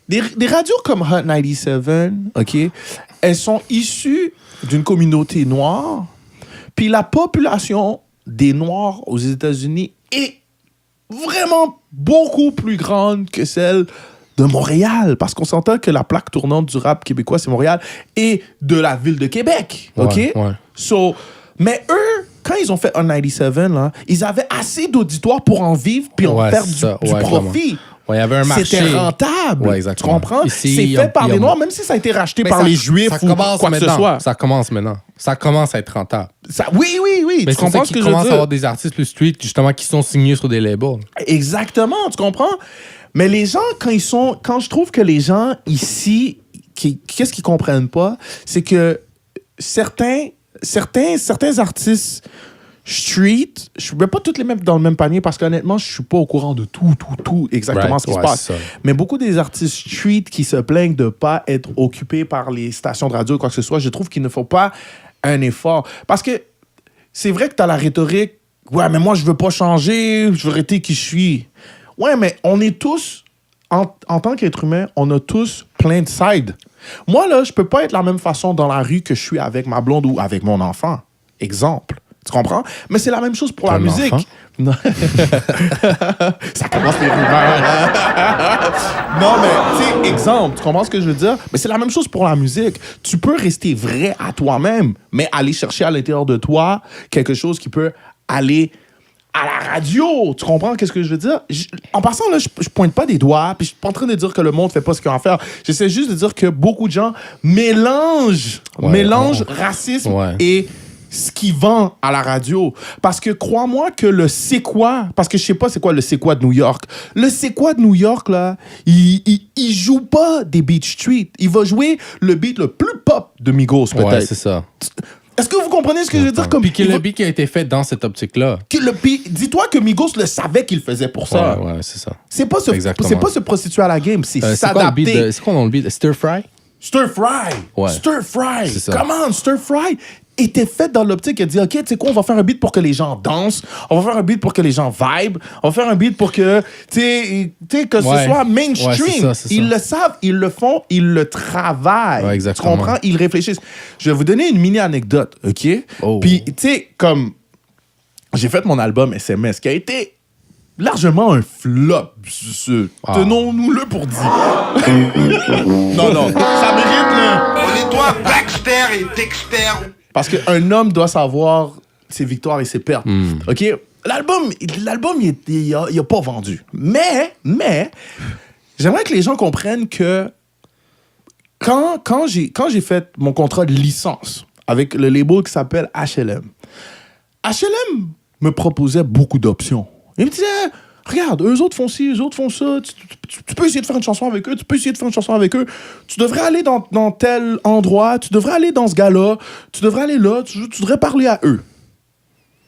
Des radios comme Hot 97, OK, elles sont issues d'une communauté noire, puis la population des Noirs aux États-Unis est vraiment beaucoup plus grande que celle de Montréal, parce qu'on s'entend que la plaque tournante du rap québécois, c'est Montréal, et de la ville de Québec, OK? Mais eux, quand ils ont fait On 97, là, ils avaient assez d'auditoire pour en vivre puis en faire du profit. Il y avait un marché. C'était rentable. Tu comprends? Ici, c'est fait par les Noirs, même si ça a été racheté par les Juifs ou quoi que ce soit. Ça commence maintenant. Ça commence à être rentable. Oui. Mais tu comprends ce que je veux dire? commence à avoir des artistes plus street, justement, qui sont signés sur des labels. Exactement, tu comprends? Mais les gens, quand je trouve que les gens ici, qu'est-ce qu'ils comprennent pas, c'est que certains artistes street, je ne vais pas toutes les mettre dans le même panier parce qu'honnêtement, je ne suis pas au courant de tout exactement ce qui se passe. Mais beaucoup des artistes street qui se plaignent de ne pas être occupés par les stations de radio ou quoi que ce soit, je trouve qu'il ne faut pas un effort. Parce que c'est vrai que tu as la rhétorique, ouais, mais moi, je ne veux pas changer, je veux rester qui je suis. Ouais, mais on est tous, en tant qu'être humain, on a tous plein de sides. Moi, là, je peux pas être de la même façon dans la rue que je suis avec ma blonde ou avec mon enfant. Exemple. Tu comprends? Mais c'est la même chose pour la musique. Ça commence les rumeurs. Non, mais, tu sais, exemple. Tu comprends ce que je veux dire? Mais c'est la même chose pour la musique. Tu peux rester vrai à toi-même, mais aller chercher à l'intérieur de toi quelque chose qui peut aller à la radio. Tu comprends qu'est-ce que je veux dire? En passant, là, je pointe pas des doigts, puis je suis pas en train de dire que le monde fait pas ce qu'il a à faire. J'essaie juste de dire que beaucoup de gens mélangent racisme et ce qui vend à la radio. Parce que crois-moi que le c'est quoi, parce que je sais pas c'est quoi le c'est quoi de New York. Le c'est quoi de New York, là, il joue pas des Beach Street. Il va jouer le beat le plus pop de Migos, peut-être. Ouais, c'est ça. Est-ce que vous comprenez ce que je veux dire? Comme puis que le beat qui a été fait dans cette optique-là. Dis-toi que Migos le savait qu'il faisait pour ça. Ouais, c'est ça. C'est pas se prostituer à la game, c'est C'est s'adapter. C'est quoi le beat? Stir Fry? Stir Fry. Ouais. Stir Fry. C'est ça. Comment Stir Fry était fait dans l'optique de dire, OK, tu sais quoi, on va faire un beat pour que les gens dansent, on va faire un beat pour que les gens vibe, on va faire un beat pour que, tu sais, que ce soit mainstream. Ouais, c'est ça. Ils le savent, ils le font, ils le travaillent. Ouais, exactement. Tu comprends? Ils réfléchissent. Je vais vous donner une mini-anecdote, OK? Oh. Puis, tu sais, comme j'ai fait mon album SMS qui a été largement un flop. Tenons-nous-le pour dire. non, ça mérite le... On nettoie Baxter et Dexter. Parce qu'un homme doit savoir ses victoires et ses pertes. OK? L'album, il a pas vendu. Mais, j'aimerais que les gens comprennent que quand j'ai fait mon contrat de licence avec le label qui s'appelle HLM me proposait beaucoup d'options. Il me disait, regarde, eux autres font ci, eux autres font ça, tu peux essayer de faire une chanson avec eux, tu devrais aller dans tel endroit, tu devrais aller dans ce gars-là, tu devrais aller là, tu devrais parler à eux.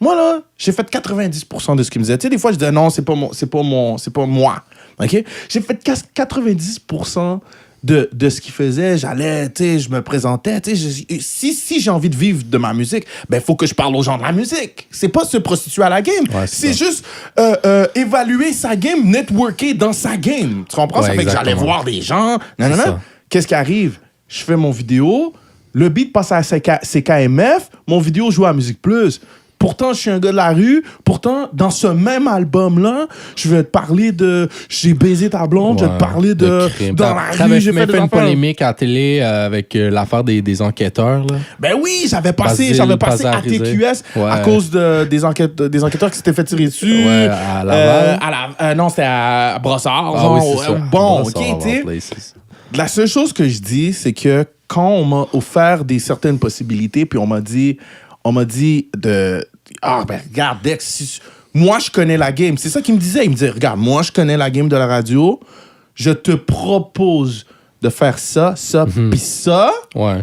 Moi, là, j'ai fait 90% de ce qu'ils me disaient. Tu sais, des fois, je disais, non, c'est pas moi. OK? J'ai fait 90% de ce qu'il faisait, j'allais, tu sais, je me présentais, tu sais, si j'ai envie de vivre de ma musique, ben, faut que je parle aux gens de la musique. C'est pas se prostituer à la game. Ouais, c'est juste évaluer sa game, networker dans sa game. Tu comprends? Ouais, Ça fait que j'allais voir des gens. Ça. Qu'est-ce qui arrive? Je fais mon vidéo, le beat passe à CKMF, mon vidéo joue à Musique Plus. Pourtant, je suis un gars de la rue. Pourtant, dans ce même album-là, je vais te parler de j'ai baisé ta blonde, je vais te parler de dans la rue, j'ai fait une polémique à la télé avec l'affaire des enquêteurs. Là. Ben oui, j'avais passé à TQS à cause des enquêteurs qui s'étaient fait tirer dessus. Ouais, à Laval. Non, c'était à Brossard. Ah, oui, c'est ça. Bon, Brossard, OK, tu sais. La seule chose que je dis, c'est que quand on m'a offert certaines possibilités, puis on m'a dit ben regarde, Dex, moi je connais la game. C'est ça qu'il me disait. Il me disait, regarde, moi je connais la game de la radio. Je te propose de faire ça, puis ça. Ouais.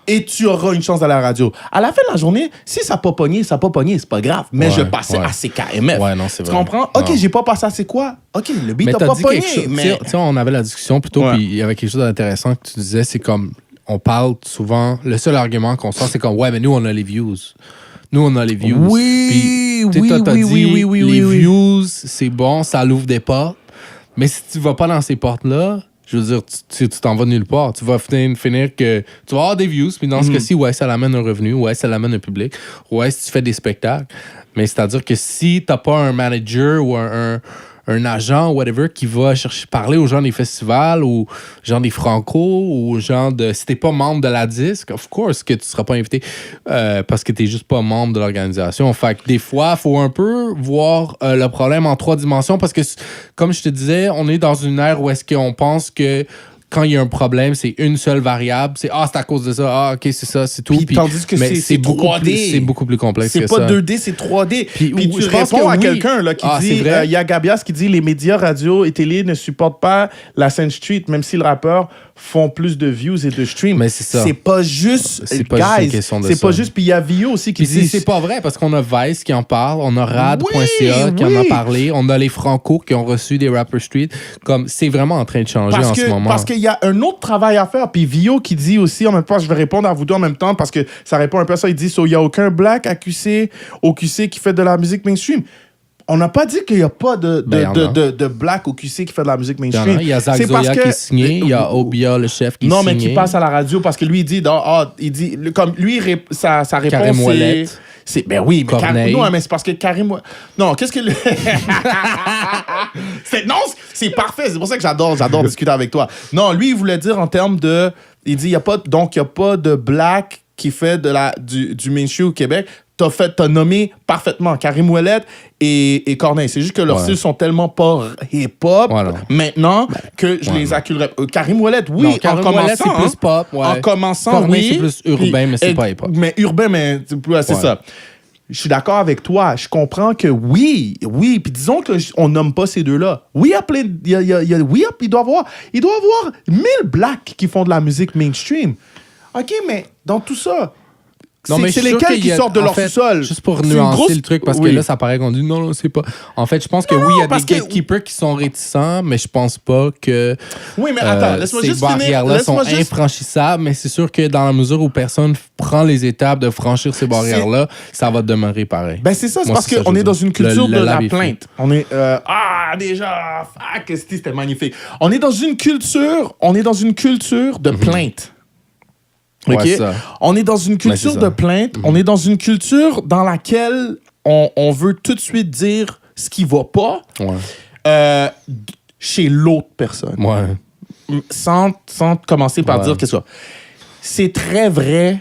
Et tu auras une chance à la radio. À la fin de la journée, si ça n'a pas pogné, c'est pas grave. Mais je passais à CKMF. Ouais, non, c'est vrai. Tu comprends? OK, j'ai pas passé à c'est quoi? OK, le beat n'a pas pogné. Mais... Tu sais, on avait la discussion plus tôt, puis il y avait quelque chose d'intéressant que tu disais, c'est comme, on parle souvent, le seul argument qu'on sort, c'est comme, ouais, mais nous, on a les views. Oui, puis, toi, t'as dit, les views, c'est bon, ça l'ouvre des portes. Mais si tu vas pas dans ces portes-là, je veux dire, tu t'en vas nulle part. Tu vas finir que tu vas avoir des views, puis dans ce cas-ci, ouais, ça l'amène un revenu, ouais, ça l'amène un public, ouais, si tu fais des spectacles. Mais c'est-à-dire que si t'as pas un manager ou un agent, whatever, qui va parler aux gens des festivals ou gens des Franco ou gens de... Si t'es pas membre de la disque, of course que tu seras pas invité parce que t'es juste pas membre de l'organisation. Fait que des fois, il faut un peu voir le problème en 3 dimensions parce que, comme je te disais, on est dans une ère où est-ce qu'on pense que quand il y a un problème, c'est une seule variable. C'est c'est à cause de ça. OK, c'est ça, c'est tout. Puis, tandis que c'est beaucoup 3D. plus, c'est beaucoup plus complexe que ça. C'est pas 2D, c'est 3D. Puis tu je pense réponds à oui. quelqu'un là, qui dit... Il y a Gabias qui dit « Les médias radio et télé ne supportent pas la scène street, même si le rappeur font plus de views et de streams. » Mais c'est ça. C'est pas juste... C'est pas juste une question de ça. C'est pas juste... Puis il y a Vio aussi qui dit... C'est pas vrai, parce qu'on a Vice qui en parle, on a Rad.ca qui en a parlé, on a les Franco qui ont reçu des rappers street. Comme, c'est vraiment en train de changer en ce moment. Parce qu'il y a un autre travail à faire. Puis Vio qui dit aussi, en même temps, je vais répondre à vous deux en même temps, parce que ça répond un peu à ça. Il dit, il n'y a aucun black au QC qui fait de la musique mainstream. On n'a pas dit qu'il n'y a pas de black au QC qui fait de la musique mainstream. Il y a Zach Zoya qui est signé, il y a Obia, le chef, qui est signé. Non, mais qui passe à la radio parce que lui, il dit comme lui, sa réponse, Karim Ouellet. Ben oui, mais Corneille. non, mais c'est parce que Karim... Non, qu'est-ce que... c'est parfait. C'est pour ça que j'adore discuter avec toi. Non, lui, il voulait dire en termes de... Il dit, il n'y a pas de black qui fait du mainstream au Québec. T'as nommé parfaitement Karim Ouellet et Corneille. C'est juste que leurs styles sont tellement pas hip-hop maintenant que je les acculerais. Karim Ouellet, oui, non, Karim Ouellet, c'est plus pop. Ouais. En commençant, Corneille, c'est plus urbain, mais c'est pas hip-hop. Mais urbain, mais c'est ça. Je suis d'accord avec toi. Je comprends que oui. Puis disons qu'on nomme pas ces deux-là. Il doit y avoir 1000 blacks qui font de la musique mainstream. OK, mais dans tout ça, c'est lesquels qui sortent de leur sous-sol. Juste pour nuancer le truc, parce que là, ça paraît qu'on dit non, c'est pas. En fait, je pense que oui, il y a des gatekeepers qui sont réticents, mais je pense pas que. Oui, mais attends, laisse-moi juste finir. Ces barrières-là sont infranchissables, mais c'est sûr que dans la mesure où personne prend les étapes de franchir ces barrières-là, ça va demeurer pareil. Ben, c'est ça, c'est parce qu'on est dans une culture de la plainte. On est. Déjà, fuck, c'était magnifique. On est dans une culture de plainte. OK? Ouais, ça. On est dans une culture de plainte. On est dans une culture dans laquelle on veut tout de suite dire ce qui va pas chez l'autre personne. Ouais. Sans commencer par dire qu'est-ce que c'est très vrai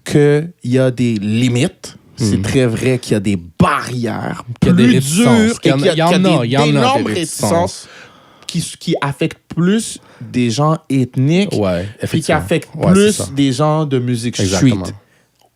qu'il y a des limites. C'est très vrai qu'il y a des barrières qu'il y a des réticences. Il y a d'énormes réticences qui affectent plus des gens ethniques puis qui affectent plus des gens de musique street.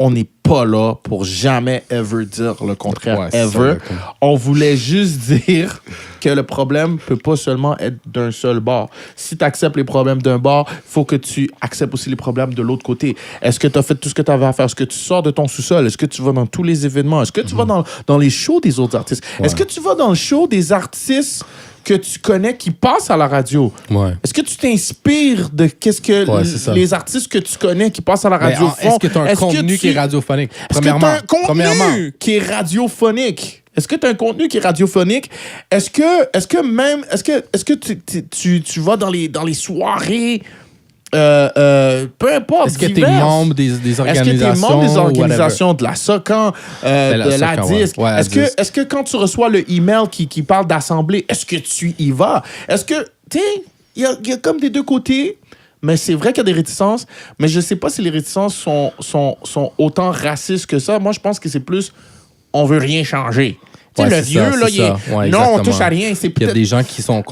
On n'est pas là pour jamais ever dire le contraire, ever. On voulait juste dire que le problème peut pas seulement être d'un seul bord. Si tu acceptes les problèmes d'un bord, il faut que tu acceptes aussi les problèmes de l'autre côté. Est-ce que tu as fait tout ce que tu avais à faire? Est-ce que tu sors de ton sous-sol? Est-ce que tu vas dans tous les événements? Est-ce que tu vas dans les shows des autres artistes? Est-ce que tu vas dans le show des artistes que tu connais qui passent à la radio? Est-ce que tu t'inspires de qu'est-ce que les artistes que tu connais qui passent à la radio font? Est-ce que tu as un contenu qui est radiophonique? Est-ce que tu as un contenu qui est radiophonique? Est-ce que tu as un contenu qui est radiophonique? Est-ce que tu vas dans les soirées peu importe. Est-ce que tu es membre des organisations? Est-ce que tu es membre des organisations de la SOCAN, de la DISC? Est-ce que quand tu reçois le email qui parle d'assemblée, est-ce que tu y vas? Est-ce que, tu sais, il y a comme des deux côtés, mais c'est vrai qu'il y a des réticences, mais je sais pas si les réticences sont autant racistes que ça. Moi, je pense que c'est plus, on veut rien changer. Le vieux, là, non, on touche à rien. Il y a des gens qui ont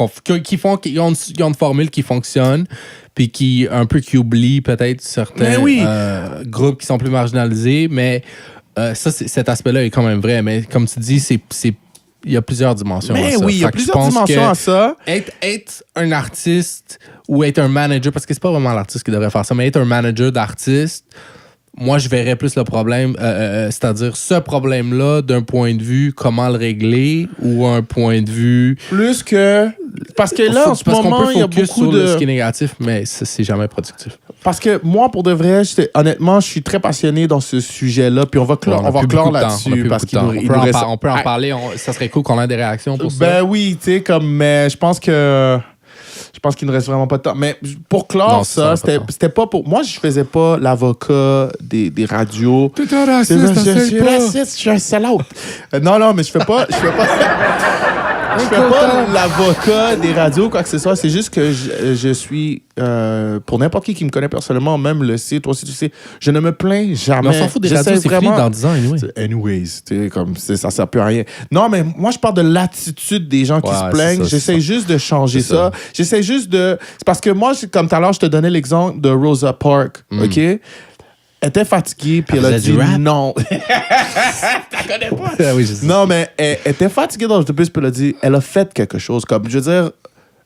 une formule qui fonctionne, puis qui oublient peut-être certains groupes qui sont plus marginalisés, mais cet aspect-là est quand même vrai. Mais comme tu dis, il y a plusieurs dimensions à ça. Oui, il y a plusieurs dimensions à ça. Être un artiste ou être un manager, parce que c'est pas vraiment l'artiste qui devrait faire ça, mais être un manager d'artiste, moi, je verrais plus le problème, c'est-à-dire ce problème-là d'un point de vue comment le régler ou un point de vue... Plus que... Parce que là, en ce moment, il y a beaucoup de... ce qui est négatif, mais c'est jamais productif. Parce que moi, pour de vrai, honnêtement, je suis très passionné dans ce sujet-là, puis on va clore là-dessus. Parce qu'il on peut en parler, ça serait cool qu'on ait des réactions pour ça. Ben oui, tu sais, mais je pense qu'il ne reste vraiment pas de temps. Mais pour clore c'était pas pour... Moi, je faisais pas l'avocat des radios. T'es un raciste, je suis raciste, je suis un sell-out. Non, mais je fais pas l'avocat des radios, quoi que ce soit. C'est juste que je suis... pour n'importe qui me connaît personnellement, même le sait, toi aussi tu sais, je ne me plains jamais. Mais on s'en fout des radios, c'est fini dans 10 ans, anyways, ça sert plus à rien. Non, mais moi, je parle de l'attitude des gens qui se plaignent. J'essaie juste de changer ça. J'essaie juste de... C'est parce que moi, comme tout à l'heure, je te donnais l'exemple de Rosa Parks, OK? Elle était fatiguée, puis elle a dit non. T'as connais pas? Oui, je sais. Non, mais elle était fatiguée dans l'autobus, puis elle a dit, elle a fait quelque chose. Comme, je veux dire,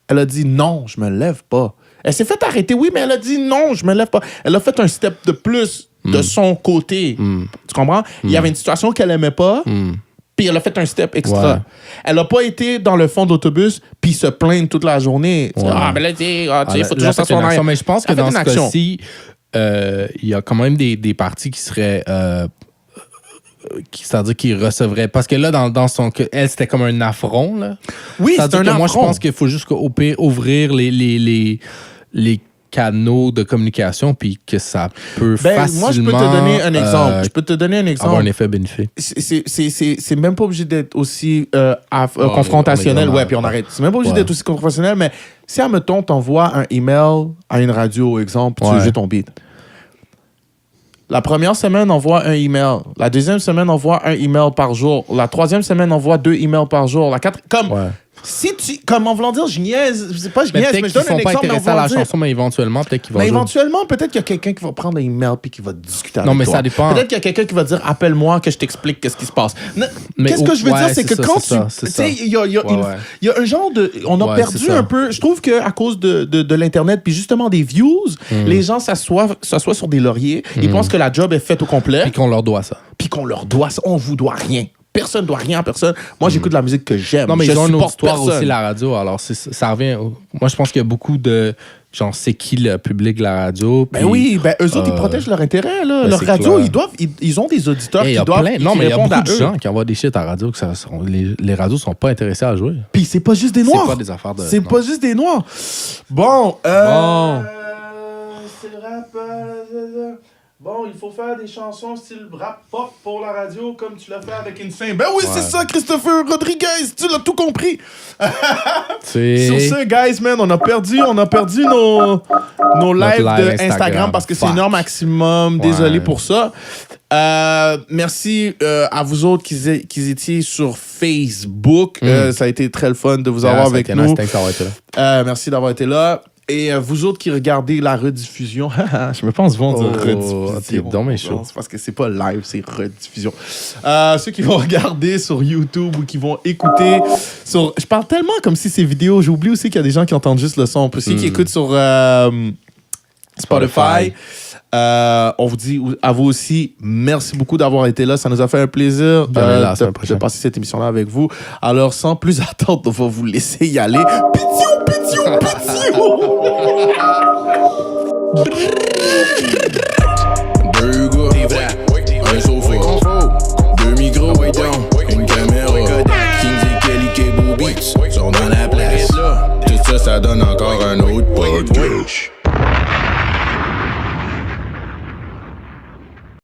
elle a dit non, je me lève pas. Elle s'est fait arrêter, oui, mais elle a dit non, je me lève pas. Elle a fait un step de plus de son côté. Tu comprends? Il y avait une situation qu'elle aimait pas. Puis elle a fait un step extra. Elle n'a pas été dans le fond d'autobus puis se plaindre toute la journée. Ben là, il faut toujours s'asseoir derrière. Mais je pense que dans ce cas-ci, il y a quand même des parties qui seraient... c'est-à-dire qu'il recevrait... Parce que là, dans son cas, elle, c'était comme un affront. Là. Oui, c'est un affront. Moi, je pense qu'il faut juste ouvrir les canaux de communication puis que ça peut facilement... Moi, je peux te donner un exemple. Avoir un effet bénéfique. C'est même pas obligé d'être aussi confrontationnel. Puis on arrête. C'est même pas obligé d'être aussi confrontationnel, mais si, admettons, t'envoies un email à une radio, exemple, tu veux jouer ton beat. La première semaine, on envoie un email. La deuxième semaine, on envoie un email par jour. La troisième semaine, on envoie 2 emails par jour. La quatrième... Si tu... Comme en voulant dire, je niaise. Je sais pas, je Mais niaise, peut-être mais je qu'ils donne un sont pas exemple. intéressés à la chanson, mais éventuellement, peut-être qu'ils vont Mais jouer. éventuellement, peut-être qu'il y a quelqu'un qui va prendre un email puis qui va discuter avec Non, mais toi. ça dépend. Peut-être qu'il y a quelqu'un qui va dire appelle-moi que je t'explique qu'est-ce qui se passe. Mais Qu'est-ce que je veux dire, c'est que ça, quand c'est tu. ça, c'est Tu sais, ça. il y a un genre de. On a Ouais, perdu c'est ça. un peu. Je trouve qu'à cause de l'Internet puis justement des views, les gens s'assoient sur des lauriers. Ils pensent que la job est faite au complet Puis qu'on leur doit ça. puis qu'on leur doit ça. On vous doit rien. Personne ne doit rien à personne. Moi, j'écoute de la musique que j'aime. Non, mais je ils ont une supporte auditoire personne. aussi, la radio. Alors, ça revient. Moi, je pense qu'il y a beaucoup de. Genre, c'est qui le public de la radio? Ben oui, ben eux autres, ils protègent leur intérêt. Là. Leur c'est radio, clair. ils ont des auditeurs Il y qui a doivent plein. Non, qui mais il y a répondent beaucoup de à eux. gens qui envoient des shit à la radio que les radios sont pas intéressés à jouer. Puis c'est pas juste des noirs. C'est pas des affaires de. C'est non. pas juste des noirs. Bon. Bon. C'est le rap. Bon, il faut faire des chansons style rap pop pour la radio comme tu l'as fait avec Insane. Ben oui, c'est ça, Christopher Rodriguez. Tu l'as tout compris. Sur ce, guys, man, on a perdu nos lives live de Instagram parce que c'est Fuck. une heure maximum. Désolé Ouais. pour ça. Merci à vous autres qui étiez sur Facebook. Ça a été très le fun de vous avoir avec nous. Merci d'avoir été là. Et vous autres qui regardez la rediffusion, je me pense vont dire rediffusion. t'es donc bien chaud. Non, c'est parce que c'est pas live, c'est rediffusion. Ceux qui vont regarder sur YouTube ou qui vont écouter sur... Je parle tellement comme si c'est vidéo. J'oublie aussi qu'il y a des gens qui entendent juste le son. Ceux qui écoutent sur Spotify. On vous dit à vous aussi, merci beaucoup d'avoir été là. Ça nous a fait un plaisir de passer cette émission-là avec vous. Alors, sans plus attendre, on va vous laisser y aller. Pitiou, pitiou, pitiou!